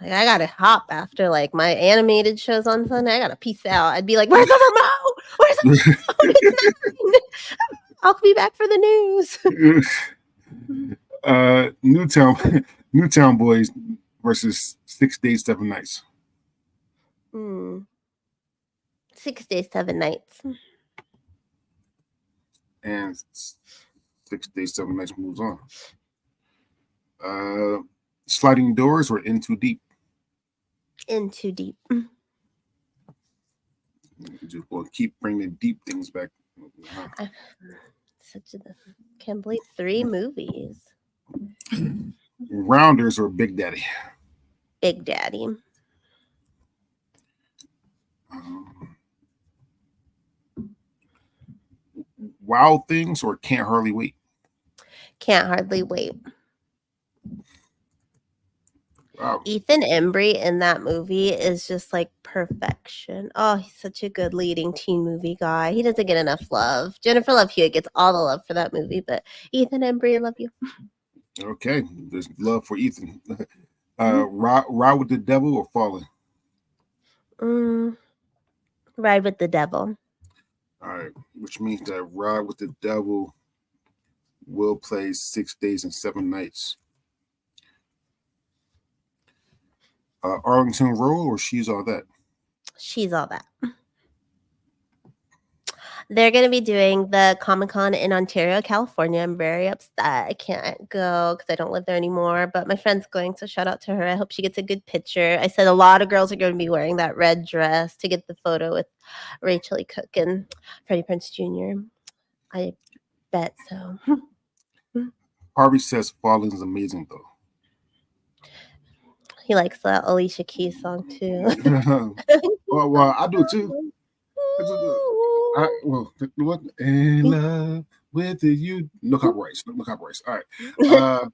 C: Like, I gotta hop after like my animated shows on Sunday. I gotta peace out. I'd be like, "Where's the remote? Where's the remote? It's 9. I'll be back for the
B: news." Newtown Boys versus 6 Days, 7 Nights.
C: 6 Days, 7 Nights.
B: And 6 Days, 7 Nights moves on. Sliding Doors or In Too Deep?
C: In too deep.
B: Just will keep bringing deep things back.
C: I, can't believe 3 movies.
B: Rounders or Big Daddy?
C: Big Daddy.
B: Wild Things or Can't Hardly Wait?
C: Can't Hardly Wait.
B: Wow.
C: Ethan Embry in that movie is just like perfection. Oh, he's such a good leading teen movie guy. He doesn't get enough love. Jennifer Love Hewitt gets all the love for that movie, but Ethan Embry, I love you.
B: Okay, there's love for Ethan. Ride with the Devil or Fallen?
C: Ride with the Devil.
B: All right, which means that Ride with the Devil will play 6 days and 7 nights. Arlington Road or She's All That?
C: She's All That. They're going to be doing the Comic-Con in Ontario, California. I'm very upset. I can't go because I don't live there anymore. But my friend's going, so shout out to her. I hope she gets a good picture. I said a lot of girls are going to be wearing that red dress to get the photo with Rachel E. Cook and Freddie Prinze Jr. I bet so.
B: Harvey says Fallen is amazing, though.
C: He likes that Alicia Keys song, too.
B: well, I do, too. What? In love with you. No copyrights. No copyrights. All right.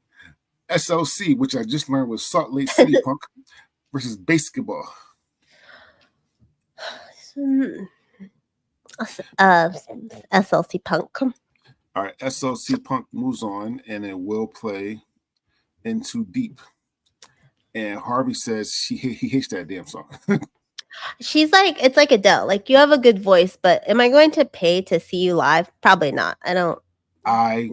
B: SLC, which I just learned was Salt Lake City Punk versus Basketball.
C: SLC Punk.
B: All right. SLC Punk moves on, and it will play In Too Deep. And Harvey says he hates that damn song.
C: She's like, it's like Adele. Like, you have a good voice, but am I going to pay to see you live? Probably not.
B: I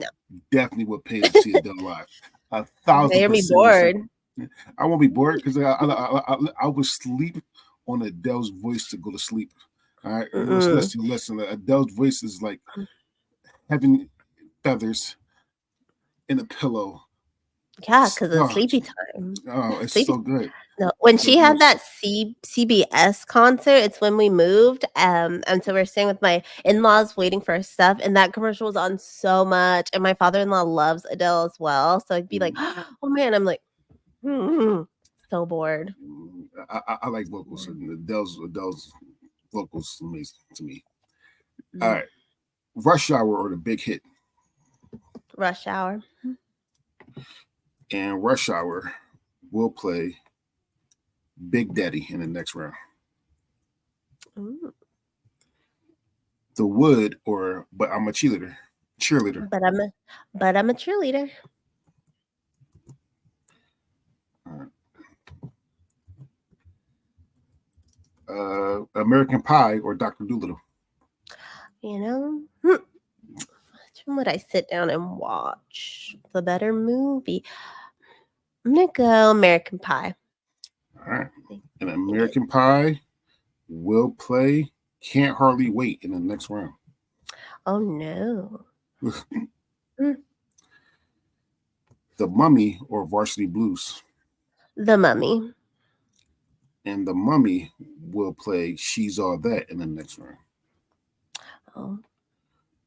B: definitely would pay to see Adele live. 1,000%.
C: You're me bored.
B: I won't be bored because I would sleep on Adele's voice to go to sleep. All right, listen. Adele's voice is like having feathers in a pillow.
C: Yeah, because it's sleepy time.
B: Oh, it's sleepy. So good.
C: No, when she had that CBS concert, it's when we moved, and so we were staying with my in-laws waiting for our stuff, and that commercial was on so much, and my father-in-law loves Adele as well, so I'd be like, oh man, I'm like, so bored.
B: I like vocals, and Adele's vocals amazing to me. All right, Rush Hour or The Big Hit?
C: Rush Hour.
B: And Rush Hour will play Big Daddy in the next round.
C: Ooh.
B: The Wood or But I'm a Cheerleader.
C: But I'm a cheerleader.
B: American Pie or Dr. Dolittle?
C: You know, which one would I sit down and watch? The better movie. I'm gonna go American Pie.
B: All right. And American Pie will play Can't Hardly Wait in the next round.
C: Oh no.
B: The Mummy or Varsity Blues?
C: The Mummy.
B: And The Mummy will play She's All That in the next round.
C: Oh.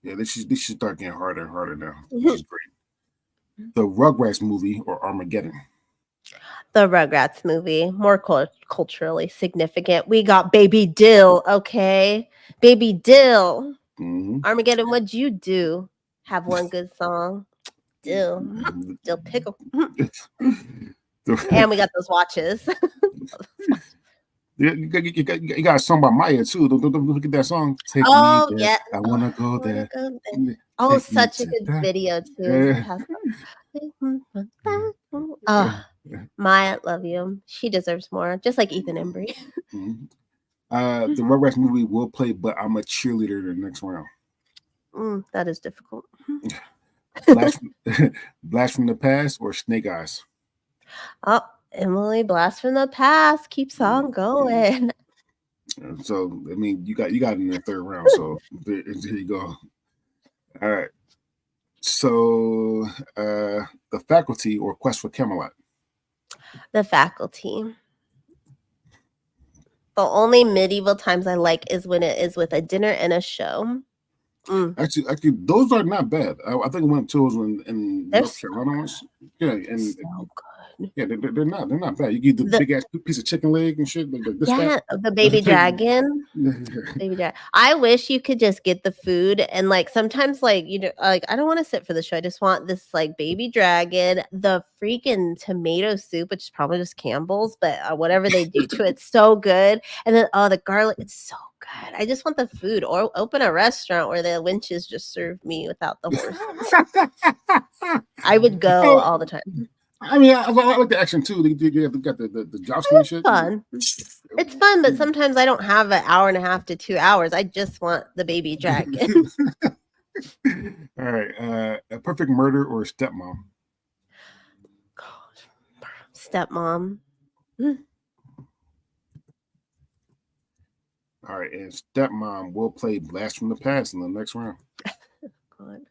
B: Yeah, this should start getting harder and harder now, which is great. The Rugrats movie or Armageddon?
C: The Rugrats movie, more culturally significant. We got Baby Dill, okay? Baby Dill. Armageddon, what'd you do? Have one good song. Dill pickle. And we got those watches.
B: You got a song by Maya too. Don't look at that song. Take me there. Yeah. I wanna go there.
C: Oh, such a good video too. Oh, Maya, love you. She deserves more, just like Ethan Embry.
B: The Rugrats movie will play, But I'm a Cheerleader in the next round.
C: That is difficult.
B: Blast from the Past or Snake Eyes?
C: Oh, Emily, Blast from the Past keeps on going.
B: So I mean, you got it in the third round. So there you go. All right. So The Faculty or Quest for Camelot?
C: The Faculty. The only medieval times I like is when it is with a dinner and a show.
B: Actually, those are not bad. I think I went to those in
C: They're
B: North Carolina once. Yeah, and
C: so good.
B: yeah, they're not bad. You get the big ass piece of chicken leg and shit like this fat.
C: The baby dragon. Baby dragon. I wish you could just get the food and like sometimes like like I don't want to sit for the show. I just want this like baby dragon, the freaking tomato soup, which is probably just Campbell's, but whatever they do to it's so good. And then the garlic, it's so good. I just want the food, or open a restaurant where the winches just serve me without the horses. I would go all the time.
B: I mean, I like the action too. They got the jousting shit.
C: Fun. It's fun, but sometimes I don't have an hour and a half to 2 hours. I just want the baby dragon.
B: All right, a perfect murder or stepmom?
C: God, stepmom.
B: All right, and stepmom will play Blast from the Past in the next round.
C: God.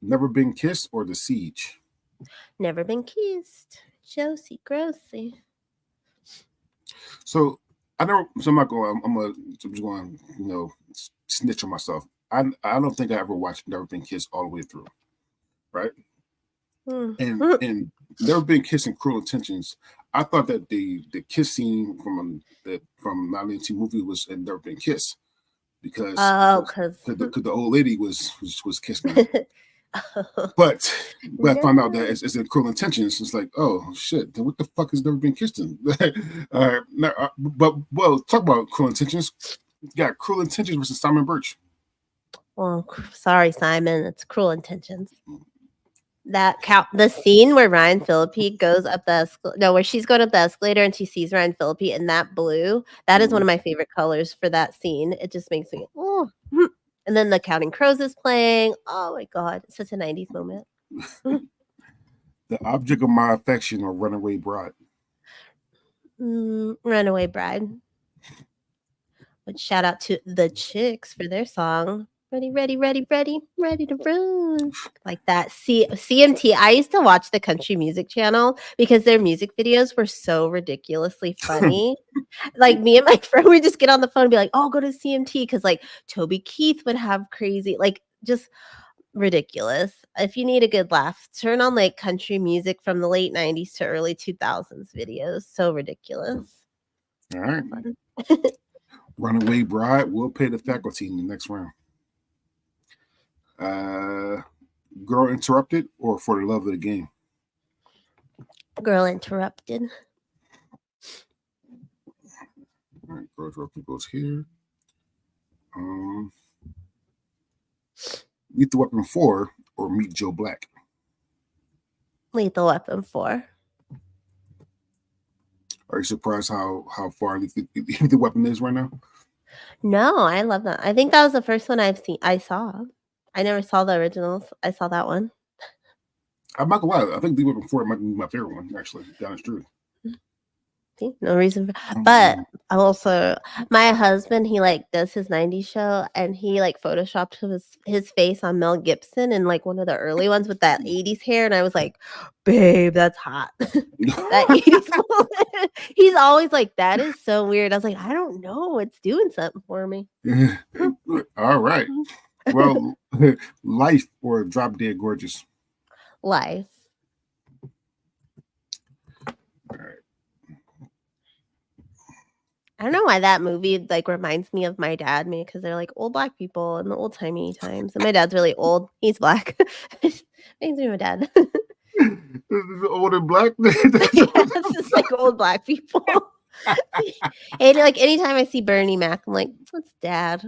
B: Never Been Kissed or The Siege?
C: Never Been Kissed. Josie Grossi.
B: So I'm not going. I'm just going. Snitch on myself. I don't think I ever watched Never Been Kissed all the way through, right? And Never Been Kissed and Cruel Intentions. I thought that the kiss scene from 1992 movie was in Never Been Kissed because the old lady was kissing her. But I found out that it's in Cruel Intentions. It's like, oh shit, then what the fuck has Never Been Kissed in? But talk about Cruel Intentions. You got Cruel Intentions versus Simon Birch.
C: Well, sorry, Simon. It's Cruel Intentions. The scene where Ryan Phillippe goes up where she's going up the escalator and she sees Ryan Phillippe in that blue. That is one of my favorite colors for that scene. It just makes me And then the Counting Crows is playing. Oh my God, it's such a 90s moment.
B: The Object of My Affection or Runaway Bride?
C: Runaway Bride. But shout out to the Chicks for their song. Ready, ready, ready, ready, ready to run. Like that. CMT. I used to watch the Country Music Channel because their music videos were so ridiculously funny. Like me and my friend would just get on the phone and be like, oh, go to CMT. Because like Toby Keith would have crazy, like just ridiculous. If you need a good laugh, turn on like country music from the late 90s to early 2000s videos. So ridiculous.
B: All right. Runaway Bride will pay the faculty in the next round. Girl Interrupted or For the Love of the Game?
C: Girl Interrupted.
B: All right, Girl Interrupted goes here. Lethal Weapon 4 or Meet Joe Black?
C: Lethal Weapon 4.
B: Are you surprised how far the weapon is right now?
C: No, I love that. I think that was the first one I saw. I never saw the originals. I saw that one.
B: I'm not gonna lie. I think the Weapon 4 might be my favorite one, actually. Down the street.
C: See, no reason. But also, my husband, he like does his 90s show and he like photoshopped his face on Mel Gibson in like one of the early ones with that 80s hair. And I was like, babe, that's hot. That 80s he's always like, that is so weird. I was like, I don't know. It's doing something for me.
B: All right. Well, Life or Drop Dead Gorgeous?
C: Life.
B: All right.
C: I don't know why that movie like reminds me of my dad, because they're like old black people in the old timey times. And my dad's really old. He's black. Makes me my dad.
B: Old and black?
C: Yeah, it's just like old black people. And like anytime I see Bernie Mac, I'm like, what's dad?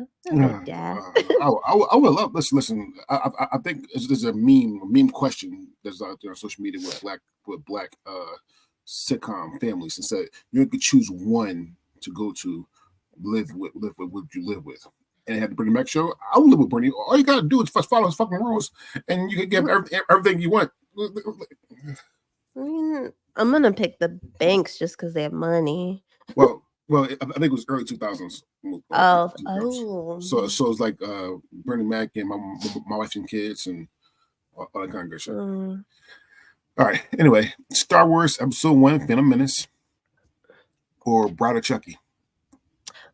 C: Dad.
B: I would love. Listen. I think there's a meme question that's out there on social media with black sitcom families and said you could choose one to go to live with what you live with, and they had the Bernie Mac show. I would live with Bernie. All you gotta do is follow his fucking rules, and you can get everything you want.
C: I mean, I'm gonna pick the Banks just because they have money.
B: Well, I think it was early 2000s.
C: Oh.
B: So it's like Bernie Mac and my wife and kids and all that kind of good shit. All right. Anyway, Star Wars Episode 1: Phantom Menace or Bride of Chucky?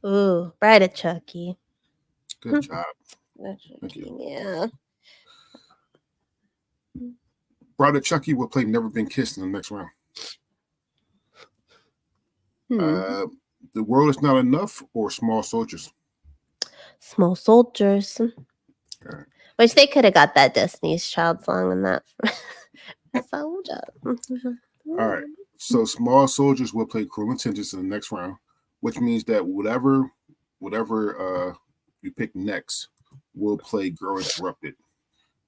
C: Ooh, Bride of Chucky.
B: Good job.
C: Thank you. Yeah.
B: Bride of Chucky will play Never Been Kissed in the next round. The World Is Not Enough or Small Soldiers?
C: Small Soldiers. Right. Which they could have got that Destiny's Child song in that. Soldier.
B: All right. So Small Soldiers will play Cruel Intentions in the next round, which means that whatever you pick next will play Girl Interrupted,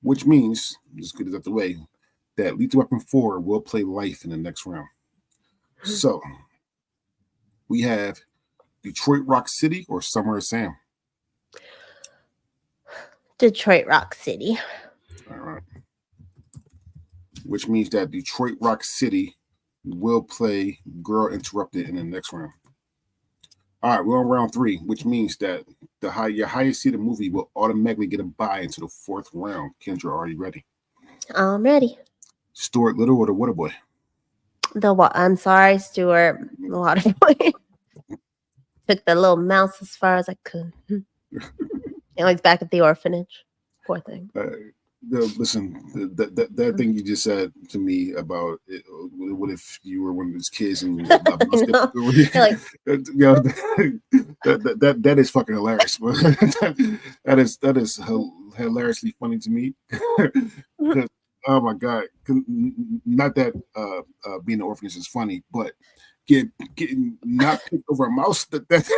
B: which means, as good as out the way, that Lethal Weapon 4 will play Life in the next round. So we have Detroit Rock City or Summer of Sam?
C: Detroit Rock City.
B: All right. Which means that Detroit Rock City will play Girl Interrupted in the next round. All right, we're on round 3, which means that your highest seeded movie will automatically get a bye into the 4th round. Kendra, are you ready?
C: I'm ready.
B: Stuart Little or the Waterboy?
C: I'm sorry, Stuart. The Waterboy. Took the little mouse as far as I could. Now he's back at the orphanage. Poor thing.
B: Listen, that thing you just said to me about it, what if you were one of those kids and that is fucking hilarious. that is hilariously funny to me. Oh my god! Not that being an orphanage is funny, but getting not picked over a mouse. That's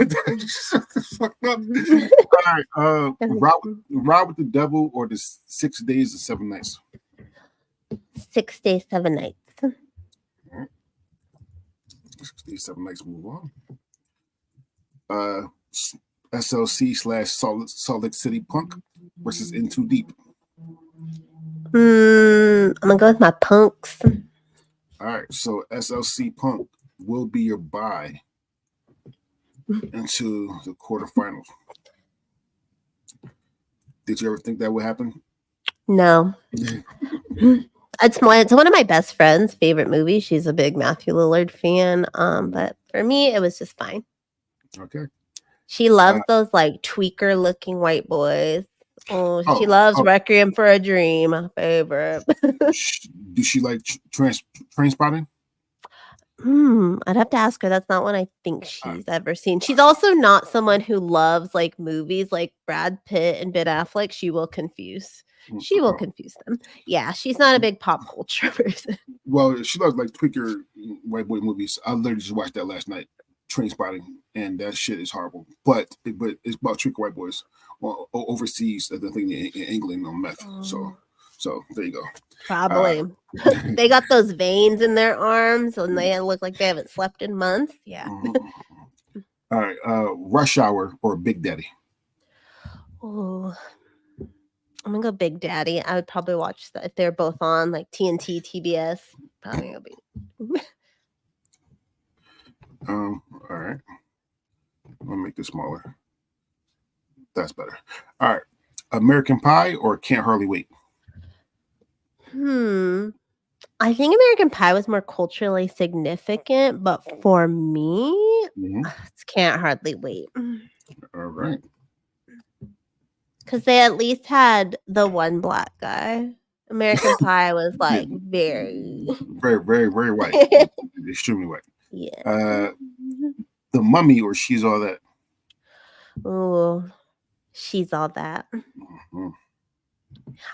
B: fucked up. All right, Ride with the Devil or the 6 Days and 7 Nights?
C: 6 Days, 7 Nights.
B: 6 Days, 7 Nights. Move on. SLC/Salt Lake City Punk versus In Too Deep.
C: I'm gonna go with my punks.
B: All right, so SLC Punk will be your bye into the quarterfinals. Did you ever think that would happen?
C: No. It's one of my best friend's favorite movies. She's a big Matthew Lillard fan. But for me, it was just fine.
B: Okay.
C: She loves those like tweaker looking white boys. She loves Requiem for a Dream, my favorite.
B: Do she like Trainspotting?
C: I'd have to ask her. That's not one I think she's ever seen. She's also not someone who loves like movies like Brad Pitt and Ben Affleck. She will confuse them. Yeah, she's not a big pop culture person.
B: Well, she loves like tweaker white boy movies. I literally just watched that last night, Trainspotting, and that shit is horrible. But it's about tweaker white boys overseas, I think in England on meth. So there you go.
C: Probably. They got those veins in their arms and they look like they haven't slept in months. Yeah.
B: All right. Rush Hour or Big Daddy?
C: Oh, I'm gonna go Big Daddy. I would probably watch that if they're both on like TNT, TBS. Probably gonna be.
B: All right. I'll make this smaller. That's better. All right. American Pie or Can't Hardly Wait?
C: I think American Pie was more culturally significant, but for me, it Can't Hardly Wait.
B: All right.
C: Because they at least had the one black guy. American Pie was like very,
B: very white. Extremely white.
C: Yeah.
B: The Mummy or She's All That?
C: Oh, She's All That.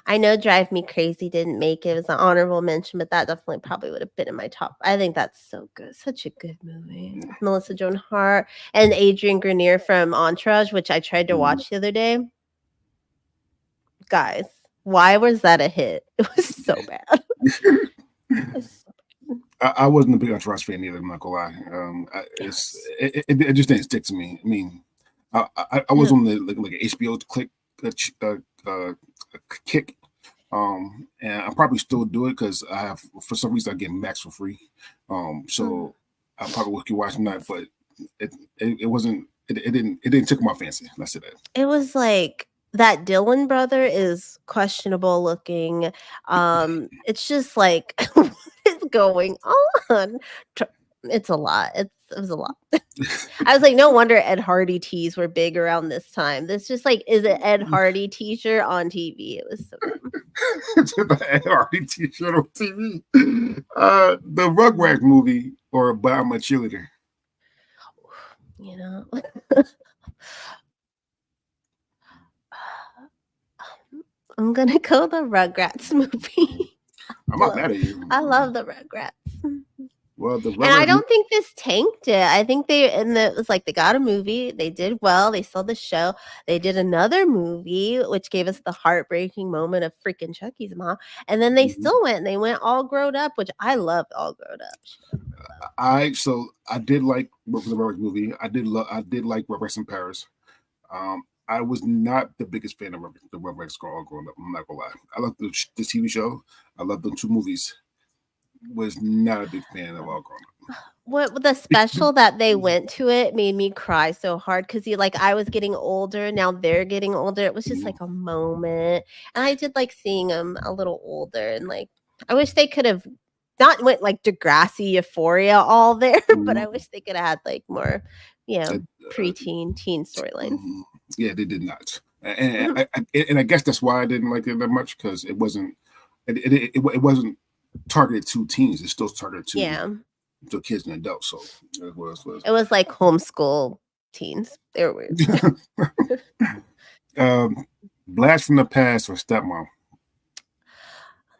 C: I know Drive Me Crazy didn't make it. It was an honorable mention, but that definitely probably would have been in my top. I think that's so good. Such a good movie. Melissa Joan Hart and Adrian Grenier from Entourage, which I tried to watch the other day. Guys, why was that a hit? It was so bad.
B: I wasn't a big Entourage fan either, I'm not gonna lie. It just didn't stick to me. I mean, I was on the like HBO click kick, and I probably still do it because I have, for some reason, I get Max for free. So I probably would keep watching that, but it wasn't. It didn't tickle my fancy. Let's say that.
C: It was like that Dylan brother is questionable looking. It's just like what is going on? It's a lot. It was a lot. I was like, no wonder Ed Hardy tees were big around this time. This just like is an Ed Hardy t-shirt on TV. It was so dumb.
B: The Ed Hardy t-shirt on TV. The Rugrats movie or But I'm a Cheerleader.
C: You know. I'm gonna go the Rugrats movie.
B: I'm not mad at you.
C: I love the Rugrats.
B: Well, the
C: And I don't think this tanked it. I think it was like they got a movie, they did well, they sold the show, they did another movie, which gave us the heartbreaking moment of freaking Chucky's mom, and then they still went all grown up, which I loved all grown up.
B: I did like the Rugrats movie. I did like Rugrats in Paris. I was not the biggest fan of the Rugrats all growing up. I'm not gonna lie. I loved the TV show. I loved the 2 movies. Was not a big fan of all growing up.
C: What the special that they went to it made me cry so hard because I was getting older, now they're getting older. It was just like a moment, and I did like seeing them a little older, and like I wish they could have not went like Degrassi Euphoria all there, but I wish they could have had like more, preteen teen storylines.
B: Yeah, they did not, and I guess that's why I didn't like it that much because it wasn't targeted to teens. It's still targeted to kids and adults. So it was
C: like homeschool teens. They were weird.
B: Blast from the Past or Stepmom.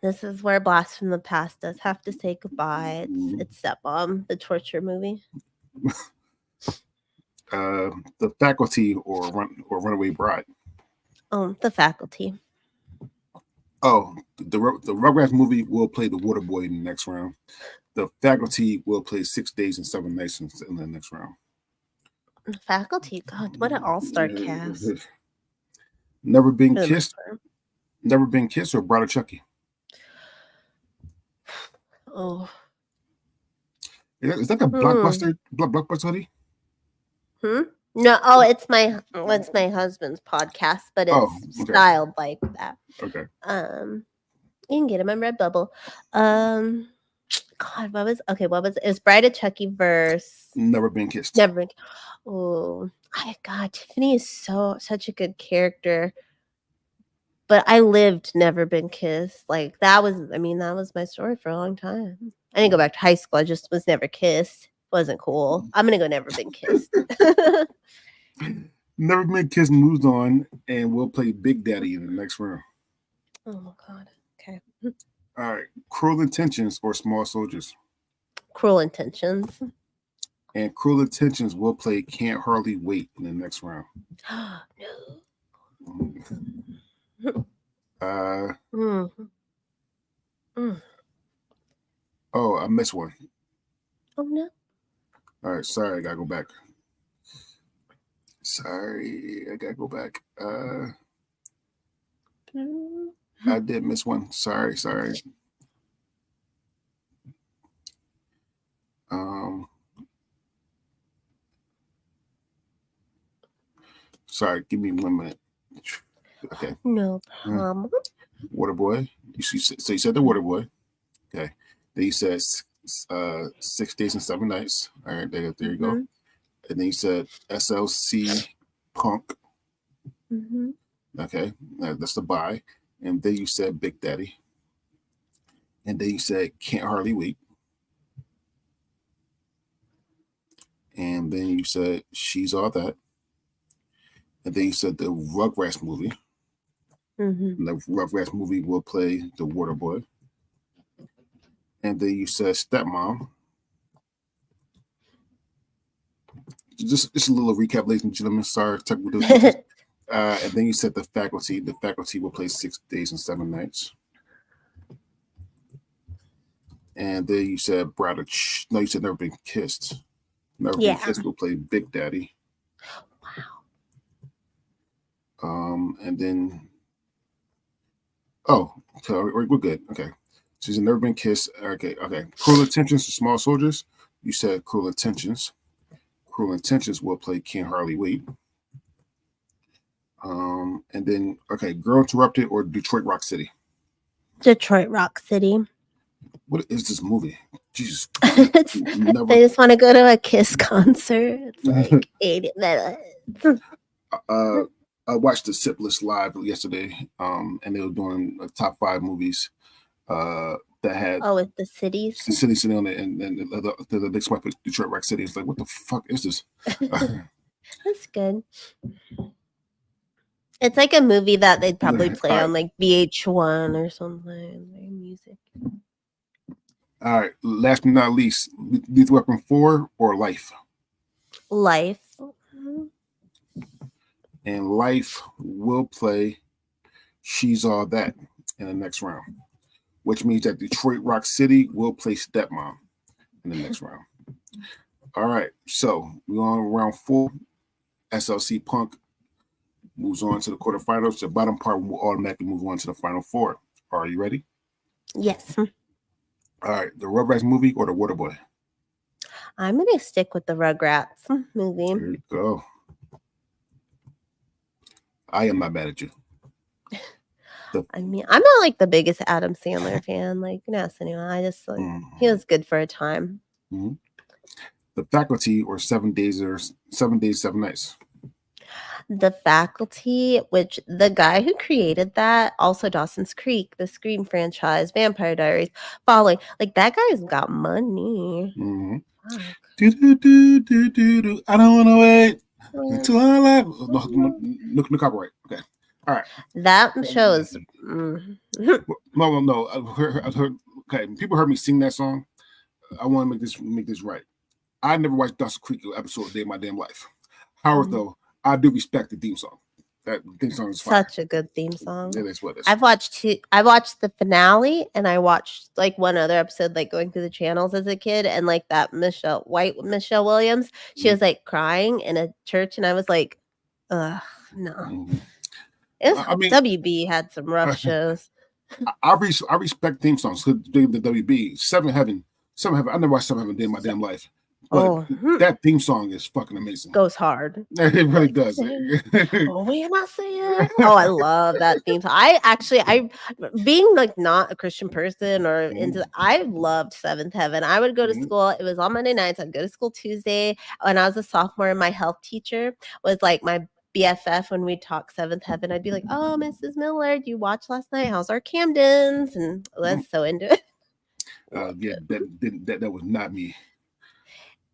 C: This is where Blast from the Past does have to say goodbye. It's Stepmom, the torture movie.
B: The Faculty or Runaway Bride.
C: Oh, The Faculty.
B: Oh, the Rugrats movie will play The Waterboy in the next round. The Faculty will play 6 Days and 7 Nights in the next round.
C: The Faculty, God, what an all-star cast.
B: Never Been Kissed or Bride of Chucky.
C: Oh,
B: is that a blockbuster hoodie?
C: No, it's my husband's podcast, but it's styled like that.
B: Okay.
C: You can get him on Redbubble. God, what was it? It was Bride of Chucky verse
B: Never Been Kissed.
C: Oh, God, Tiffany is such a good character. But I lived Never Been Kissed. Like that was my story for a long time. I didn't go back to high school. I just was never kissed. Wasn't cool. I'm gonna go Never Been Kissed.
B: Never Been Kissed moves on, and we'll play Big Daddy in the next round.
C: Oh my God. Okay.
B: All right. Cruel Intentions or Small Soldiers.
C: Cruel Intentions.
B: And Cruel Intentions will play Can't Hardly Wait in the next round. Oh, I missed one.
C: Oh no.
B: All right, sorry, I gotta go back. I did miss one. Sorry. Sorry, give me 1 minute. Okay.
C: No problem.
B: Waterboy. So you said the Waterboy. Okay. Then you said 6 Days and 7 Nights. All right, there you go. And then you said SLC Punk. Okay, that's the buy. And then you said Big Daddy. And then you said Can't Hardly Wait. And then you said She's All That. And then you said the Rugrats movie. And the Rugrats movie will play The Waterboy. And then you said Stepmom. Just a little recap, ladies and gentlemen. Sorry, technical difficulties. And then you said The Faculty. The Faculty will play 6 Days and 7 Nights. And then you said you said Never Been Kissed. Never Been Kissed will play Big Daddy. Wow. And then we're good. Okay. She's Never Been Kissed. Okay. Cruel Intentions to Small Soldiers. You said Cruel Intentions. Cruel Intentions will play Can't Hardly Wait. And then Girl Interrupted or Detroit Rock City.
C: Detroit Rock City.
B: What is this movie? Jesus.
C: They just want to go to a Kiss concert. It's like 80 minutes.
B: I watched the Sip List live yesterday, and they were doing top 5 movies that had
C: with the cities.
B: The city sitting on it, and the next wipe of Detroit Rock City. It's like, what the fuck is this?
C: That's good. It's like a movie that they'd probably play on like VH1 or something. Like music.
B: All right. Last but not least, Lethal Weapon 4 or Life?
C: Life.
B: And Life will play She's All That in the next round, which means that Detroit Rock City will play Stepmom in the next round. All right. So we're on round 4. SLC Punk moves on to the quarterfinals. The bottom part will automatically move on to the final 4. Are you ready?
C: Yes.
B: All right. The Rugrats movie or the Waterboy?
C: I'm going to stick with the Rugrats movie.
B: There you go. I am not mad at you.
C: I mean, I'm not like the biggest Adam Sandler fan. Like, you know, anyone. I just like he was good for a time.
B: Mm-hmm. The Faculty or 7 Days, 7 Nights?
C: The Faculty, which the guy who created that, also Dawson's Creek, the Scream franchise, Vampire Diaries, Following, like that guy's got money.
B: Mm-hmm. I don't want to wait until I live. No copyright. Okay. All right.
C: That shows.
B: No. I've heard. Okay, people heard me sing that song. I want to make this right. I never watched Dawson's Creek episode a day of my damn life. However, though, I do respect the theme song. That theme song is fire.
C: Such a good theme song.
B: It is what it is.
C: I watched the finale, and I watched like one other episode, like going through the channels as a kid, and like that Michelle Williams, she was like crying in a church, and I was like, ugh, no.
B: Mm-hmm.
C: WB had some rough shows.
B: I respect theme songs. The WB, Seven Heaven. I never watched Seven Heaven in my damn life. But that theme song is fucking amazing.
C: Goes hard.
B: It really does.
C: When I say it. Oh, I love that theme song. I being like not a Christian person or into, I loved Seventh Heaven. I would go to school. It was on Monday nights. I'd go to school Tuesday. When I was a sophomore, my health teacher was like my BFF. When we talk Seventh Heaven, I'd be like, "Oh, Mrs. Miller, you watched last night? How's our Camdens?" And I was so into it.
B: That was not me.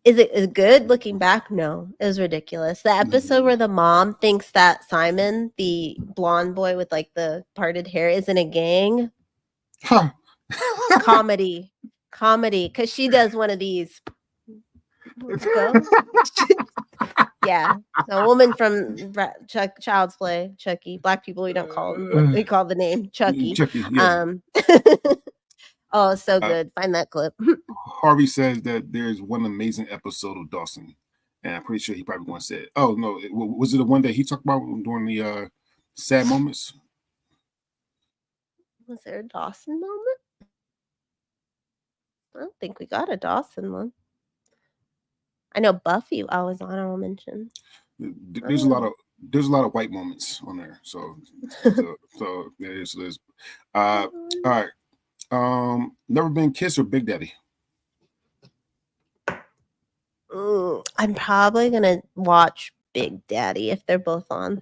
C: Is it good looking back? No, it was ridiculous. The episode where the mom thinks that Simon, the blonde boy with like the parted hair, is in a gang.
B: Huh.
C: Comedy, because she does one of these. Let's go. Yeah, a woman from Child's Play, Chucky. Black people, we don't call them. We call the name Chucky.
B: Yeah.
C: Oh, so good. Find that clip.
B: Harvey says that there's one amazing episode of Dawson, and I'm pretty sure he probably going to say it. Oh no, was it the one that he talked about during the sad moments?
C: Was there a Dawson moment? I don't think we got a Dawson one. I know Buffy. I was honorable mention.
B: There's a lot of white moments on there. So yeah, it is. All right. Never Been Kissed or Big Daddy?
C: I'm probably gonna watch Big Daddy if they're both on.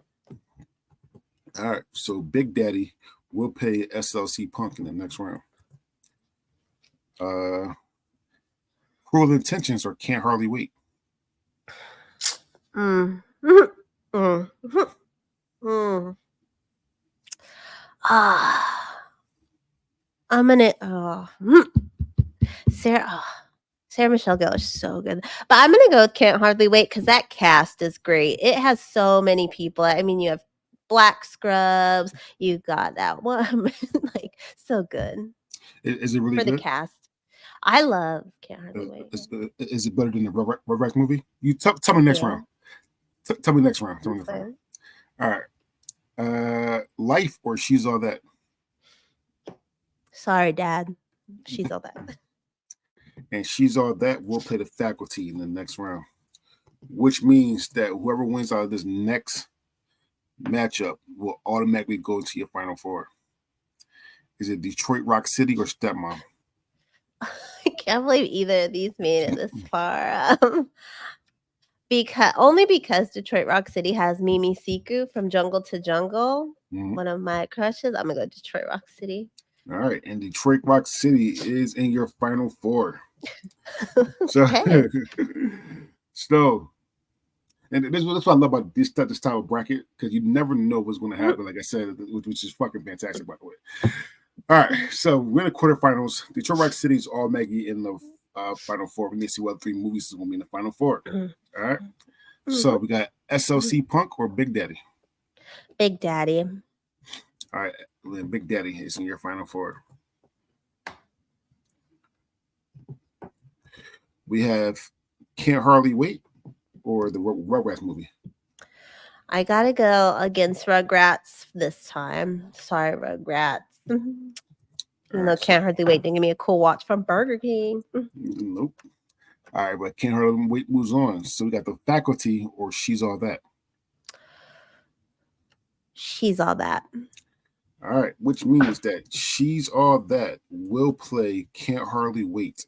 B: All right, so Big Daddy will pay SLC Punk in the next round. Cruel Intentions or Can't Hardly Wait?
C: I'm gonna Sarah Michelle Gellar is so good, but I'm gonna go with Can't Hardly Wait because that cast is great. It has so many people. I mean, you have Black Scrubs, you got that one, like so good.
B: Is it really
C: for
B: good?
C: The cast? I love Can't Hardly Wait.
B: Is it better than the Rugrats movie? You tell me next round. Tell me next round. All right. Life or She's All That?
C: Sorry, Dad. She's All That.
B: And She's All That will play The Faculty in the next round, which means that whoever wins out of this next matchup will automatically go into your final 4. Is it Detroit Rock City or Stepmom?
C: I can't believe either of these made it this far. Because Detroit Rock City has Mimi Siku from Jungle to Jungle, one of my crushes. I'm gonna go Detroit Rock City.
B: All right, and Detroit Rock City is in your final four. So, so, and that's what I love about this type of bracket, because you never know what's going to happen. Like I said, which is fucking fantastic, by the way. All right, so we're in the quarterfinals. Detroit Rock City's all Maggie in the final four. We need to see what 3 movies is going to be in the final four. All right, so we got SLC Punk or Big Daddy.
C: Big Daddy.
B: All right, Big Daddy is in your final four. We have Can't Hardly Wait or the Rugrats movie.
C: I gotta go against Rugrats this time. Sorry, Rugrats. Even though Can't Hardly Wait didn't give me a cool watch from Burger King.
B: Nope. All right, but Can't Hardly Wait moves on. So we got The Faculty or She's All That.
C: She's All That.
B: All right, which means that She's All That will play Can't Hardly Wait.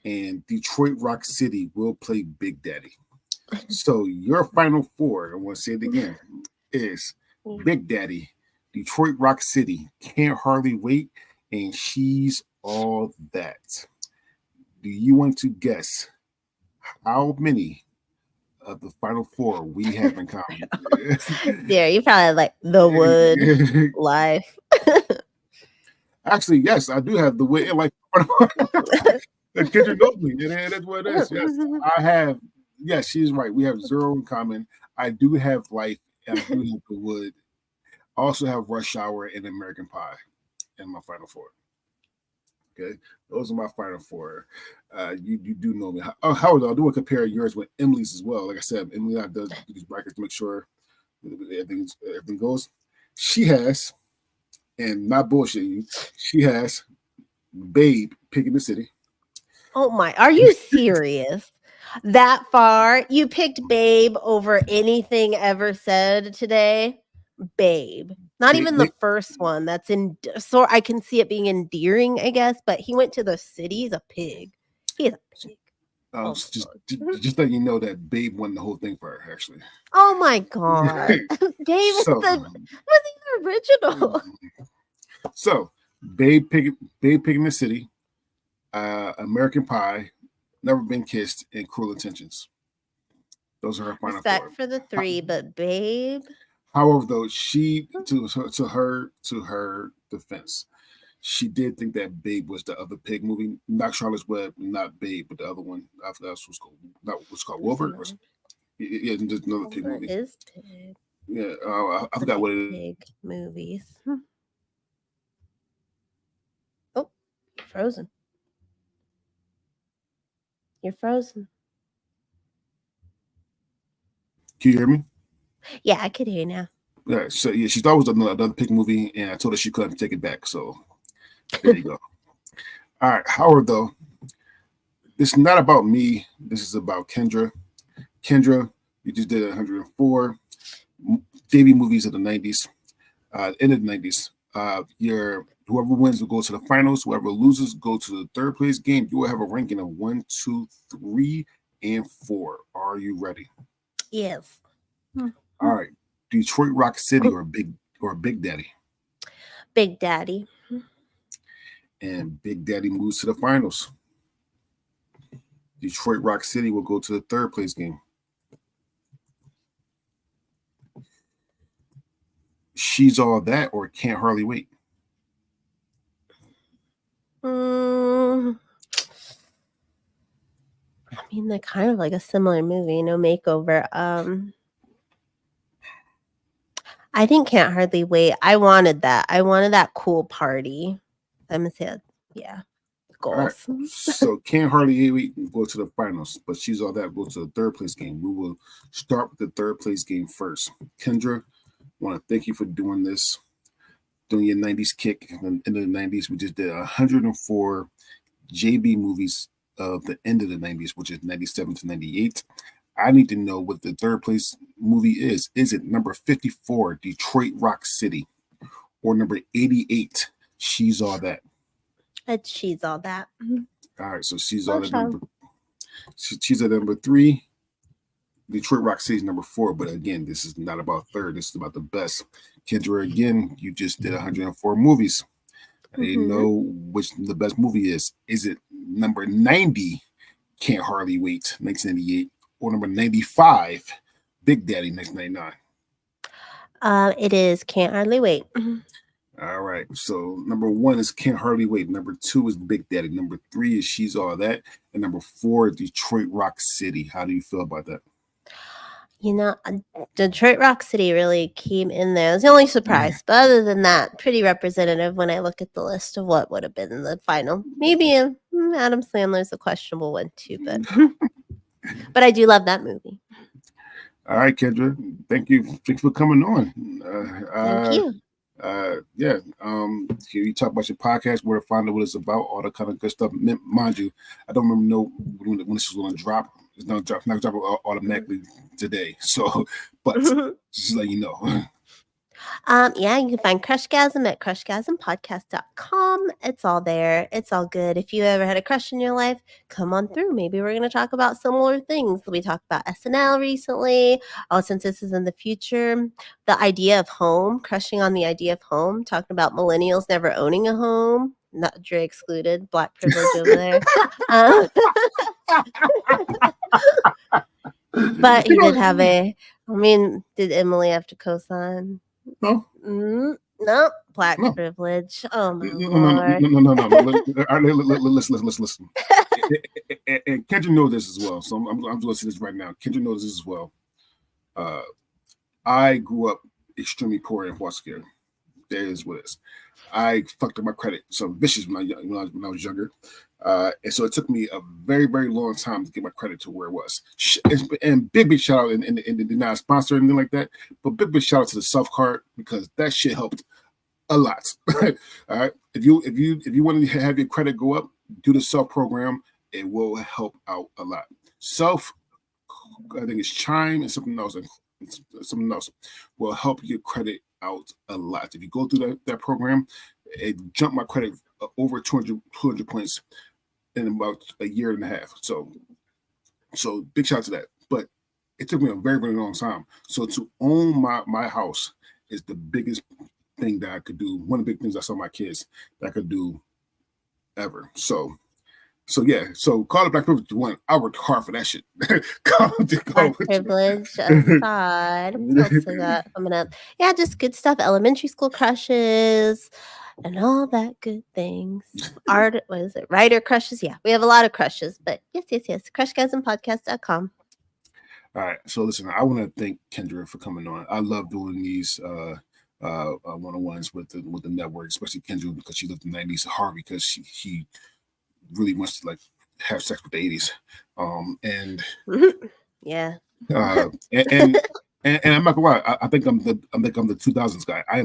B: And Detroit Rock City will play Big Daddy. So your final four, I want to say it again, is Big Daddy, Detroit Rock City, Can't Hardly Wait, and She's All That. Do you want to guess how many of the final four we have in common?
C: Yeah, you probably like The Wood, Life.
B: Actually, yes, I do have The Wood and Life. Kendra knows me, and that's what it is. Yes, I have. Yes, she's right. We have 0 in common. I do have Life, and I do have The Wood. I also have Rush Hour and American Pie in my final four. Okay, those are my final four. You do know me. However, I do want to compare yours with Emily's as well. Like I said, Emily does these brackets to make sure everything goes. She has, and not bullshit you, she has Babe, Pig in the City.
C: Oh my, are you serious? That far? You picked Babe over anything ever said today? Babe. Not even the first one. That's so I can see it being endearing, I guess, but he went to the city. He's a pig. He is a pig.
B: Just let you know that Babe won the whole thing for her, actually.
C: Oh my god. Babe was the original.
B: So Babe Pig in the City, American Pie, Never Been Kissed, and Cruel Intentions. Those are her final
C: Respect
B: four.
C: for the 3, but Babe.
B: However, though, she to her defense, she did think that Babe was the other pig movie, not Charlotte's Web, not Babe, but the other one. I forgot what's called Wilbur. Yeah, there's another pig movie.
C: Is pig.
B: Yeah, I forgot what it is.
C: Pig movies. Oh, you're frozen. You're frozen.
B: Can you hear me?
C: Yeah, I can hear you now.
B: Yeah, so yeah, she thought it was another pig movie, and I told her she couldn't take it back. So there you go. All right, Howard, though, this is not about me. This is about Kendra. Kendra, you just did 104 Davey movies of the 90s, end of the 90s. Whoever wins will go to the finals. Whoever loses go to the third place game. You will have a ranking of 1, 2, 3, and 4. Are you ready?
C: Yes.
B: All right. Detroit Rock City or Big Daddy?
C: Big Daddy.
B: And Big Daddy moves to the finals. Detroit Rock City will go to the third place game. She's All That or Can't Hardly Wait?
C: I mean, they're kind of like a similar movie, No Makeover. I think Can't Hardly Wait. I wanted that. I wanted that cool party. I'm gonna say that, yeah. Goals.
B: Right. So Can't Hardly Wait go to the finals, but She's All That go to the third place game. We will start with the third place game first. Kendra, I want to thank you for doing this, doing your 90s kick. In the 90s, we just did 104 JB movies of the end of the 90s, which is 97 to 98. I need to know what the third place movie is. Is it number 54, Detroit Rock City, or number 88, She's All That?
C: She's all that.
B: All right, so she's
C: Oh,
B: all at
C: child.
B: she's at number 3. Detroit Rock City is number 4, but again, this is not about third. This is about the best. Kendra, again, you just did 104 movies. You know which the best movie is. Is it number 90, Can't Hardly Wait, 1998, or number 95, Big Daddy, 1999?
C: It is Can't Hardly Wait.
B: All right. So number 1 is Can't Hardly Wait. Number 2 is Big Daddy. Number 3 is She's All That. And number 4 is Detroit Rock City. How do you feel about that?
C: You know, Detroit Rock City really came in there. It was the only surprise. But other than that, pretty representative when I look at the list of what would have been in the final. Maybe Adam Sandler's a questionable one too, but I do love that movie.
B: All right, Kendra. Thank you. Thanks for coming on.
C: Thank you.
B: Yeah. Can you talk about your podcast, where to find out what it's about, all the kind of good stuff? Mind you, I don't know when this is going to drop. It's not going to drop automatically today. So, but just let you know.
C: Yeah, you can find Crushgasm at crushgasmpodcast.com. It's all there. It's all good. If you ever had a crush in your life, come on through. Maybe we're going to talk about similar things. We talked about SNL recently. Since this is in the future, the idea of home, crushing on the idea of home, talking about millennials never owning a home. Not Dre excluded, Black privilege over there. But he did have did Emily have to co-sign?
B: No.
C: No, Black privilege. Oh my Lord.
B: No. Listen. And Kendra knows this as well. So I'm going to say this right now. Kendra knows this as well. I grew up extremely poor in foster care. That is what it is. I fucked up my credit so vicious when I was younger. And so it took me a very, very long time to get my credit to where it was. And big shout out, and not a sponsor or anything like that, but big shout out to the self card, because that shit helped a lot. All right. If you want to have your credit go up, do the self program. It will help out a lot. Self, I think it's Chime and something else. Something else will help your credit out a lot. If you go through that program, it jumped my credit over 200 points in about a year and a half. So big shout out to that. But it took me a very, very long time. So to own my house is the biggest thing that I could do. One of the big things I saw my kids that I could do ever. So yeah. So call it Black Privilege one. I worked hard for that shit.
C: Black privilege aside. What else I got coming up? Yeah, just good stuff. Elementary school crushes and all that good things. Art, what is it? Writer crushes. Yeah, we have a lot of crushes, but yes. Crushgasmpodcast.com.
B: All right. So listen, I want to thank Kendra for coming on. I love doing these one-on-ones with the network, especially Kendra, because she lived in the 90s. Harvey, because she really wants to like have sex with the 80s.
C: Yeah.
B: And I'm not gonna lie, I think I'm the 2000s guy. I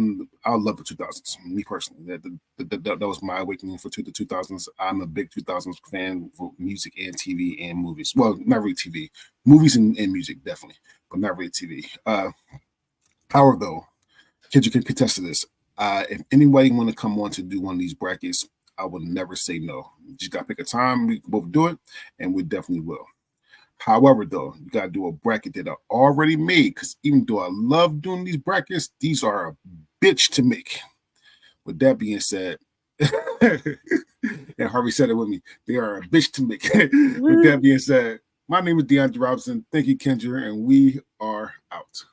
B: love the 2000s. Me personally, that was my awakening for the 2000s. I'm a big 2000s fan for music and TV and movies. Well, not really TV, movies and music definitely, but not really TV. However, though, Kendra can contest to this. If anybody want to come on to do one of these brackets, I will never say no. You just gotta pick a time. We can both do it, and we definitely will. However, though, you gotta do a bracket that I already made, because even though I love doing these brackets, these are a bitch to make. With that being said, and Harvey said it with me, they are a bitch to make. With that being said, my name is DeAndre Robinson. Thank you, Kendra, and we are out.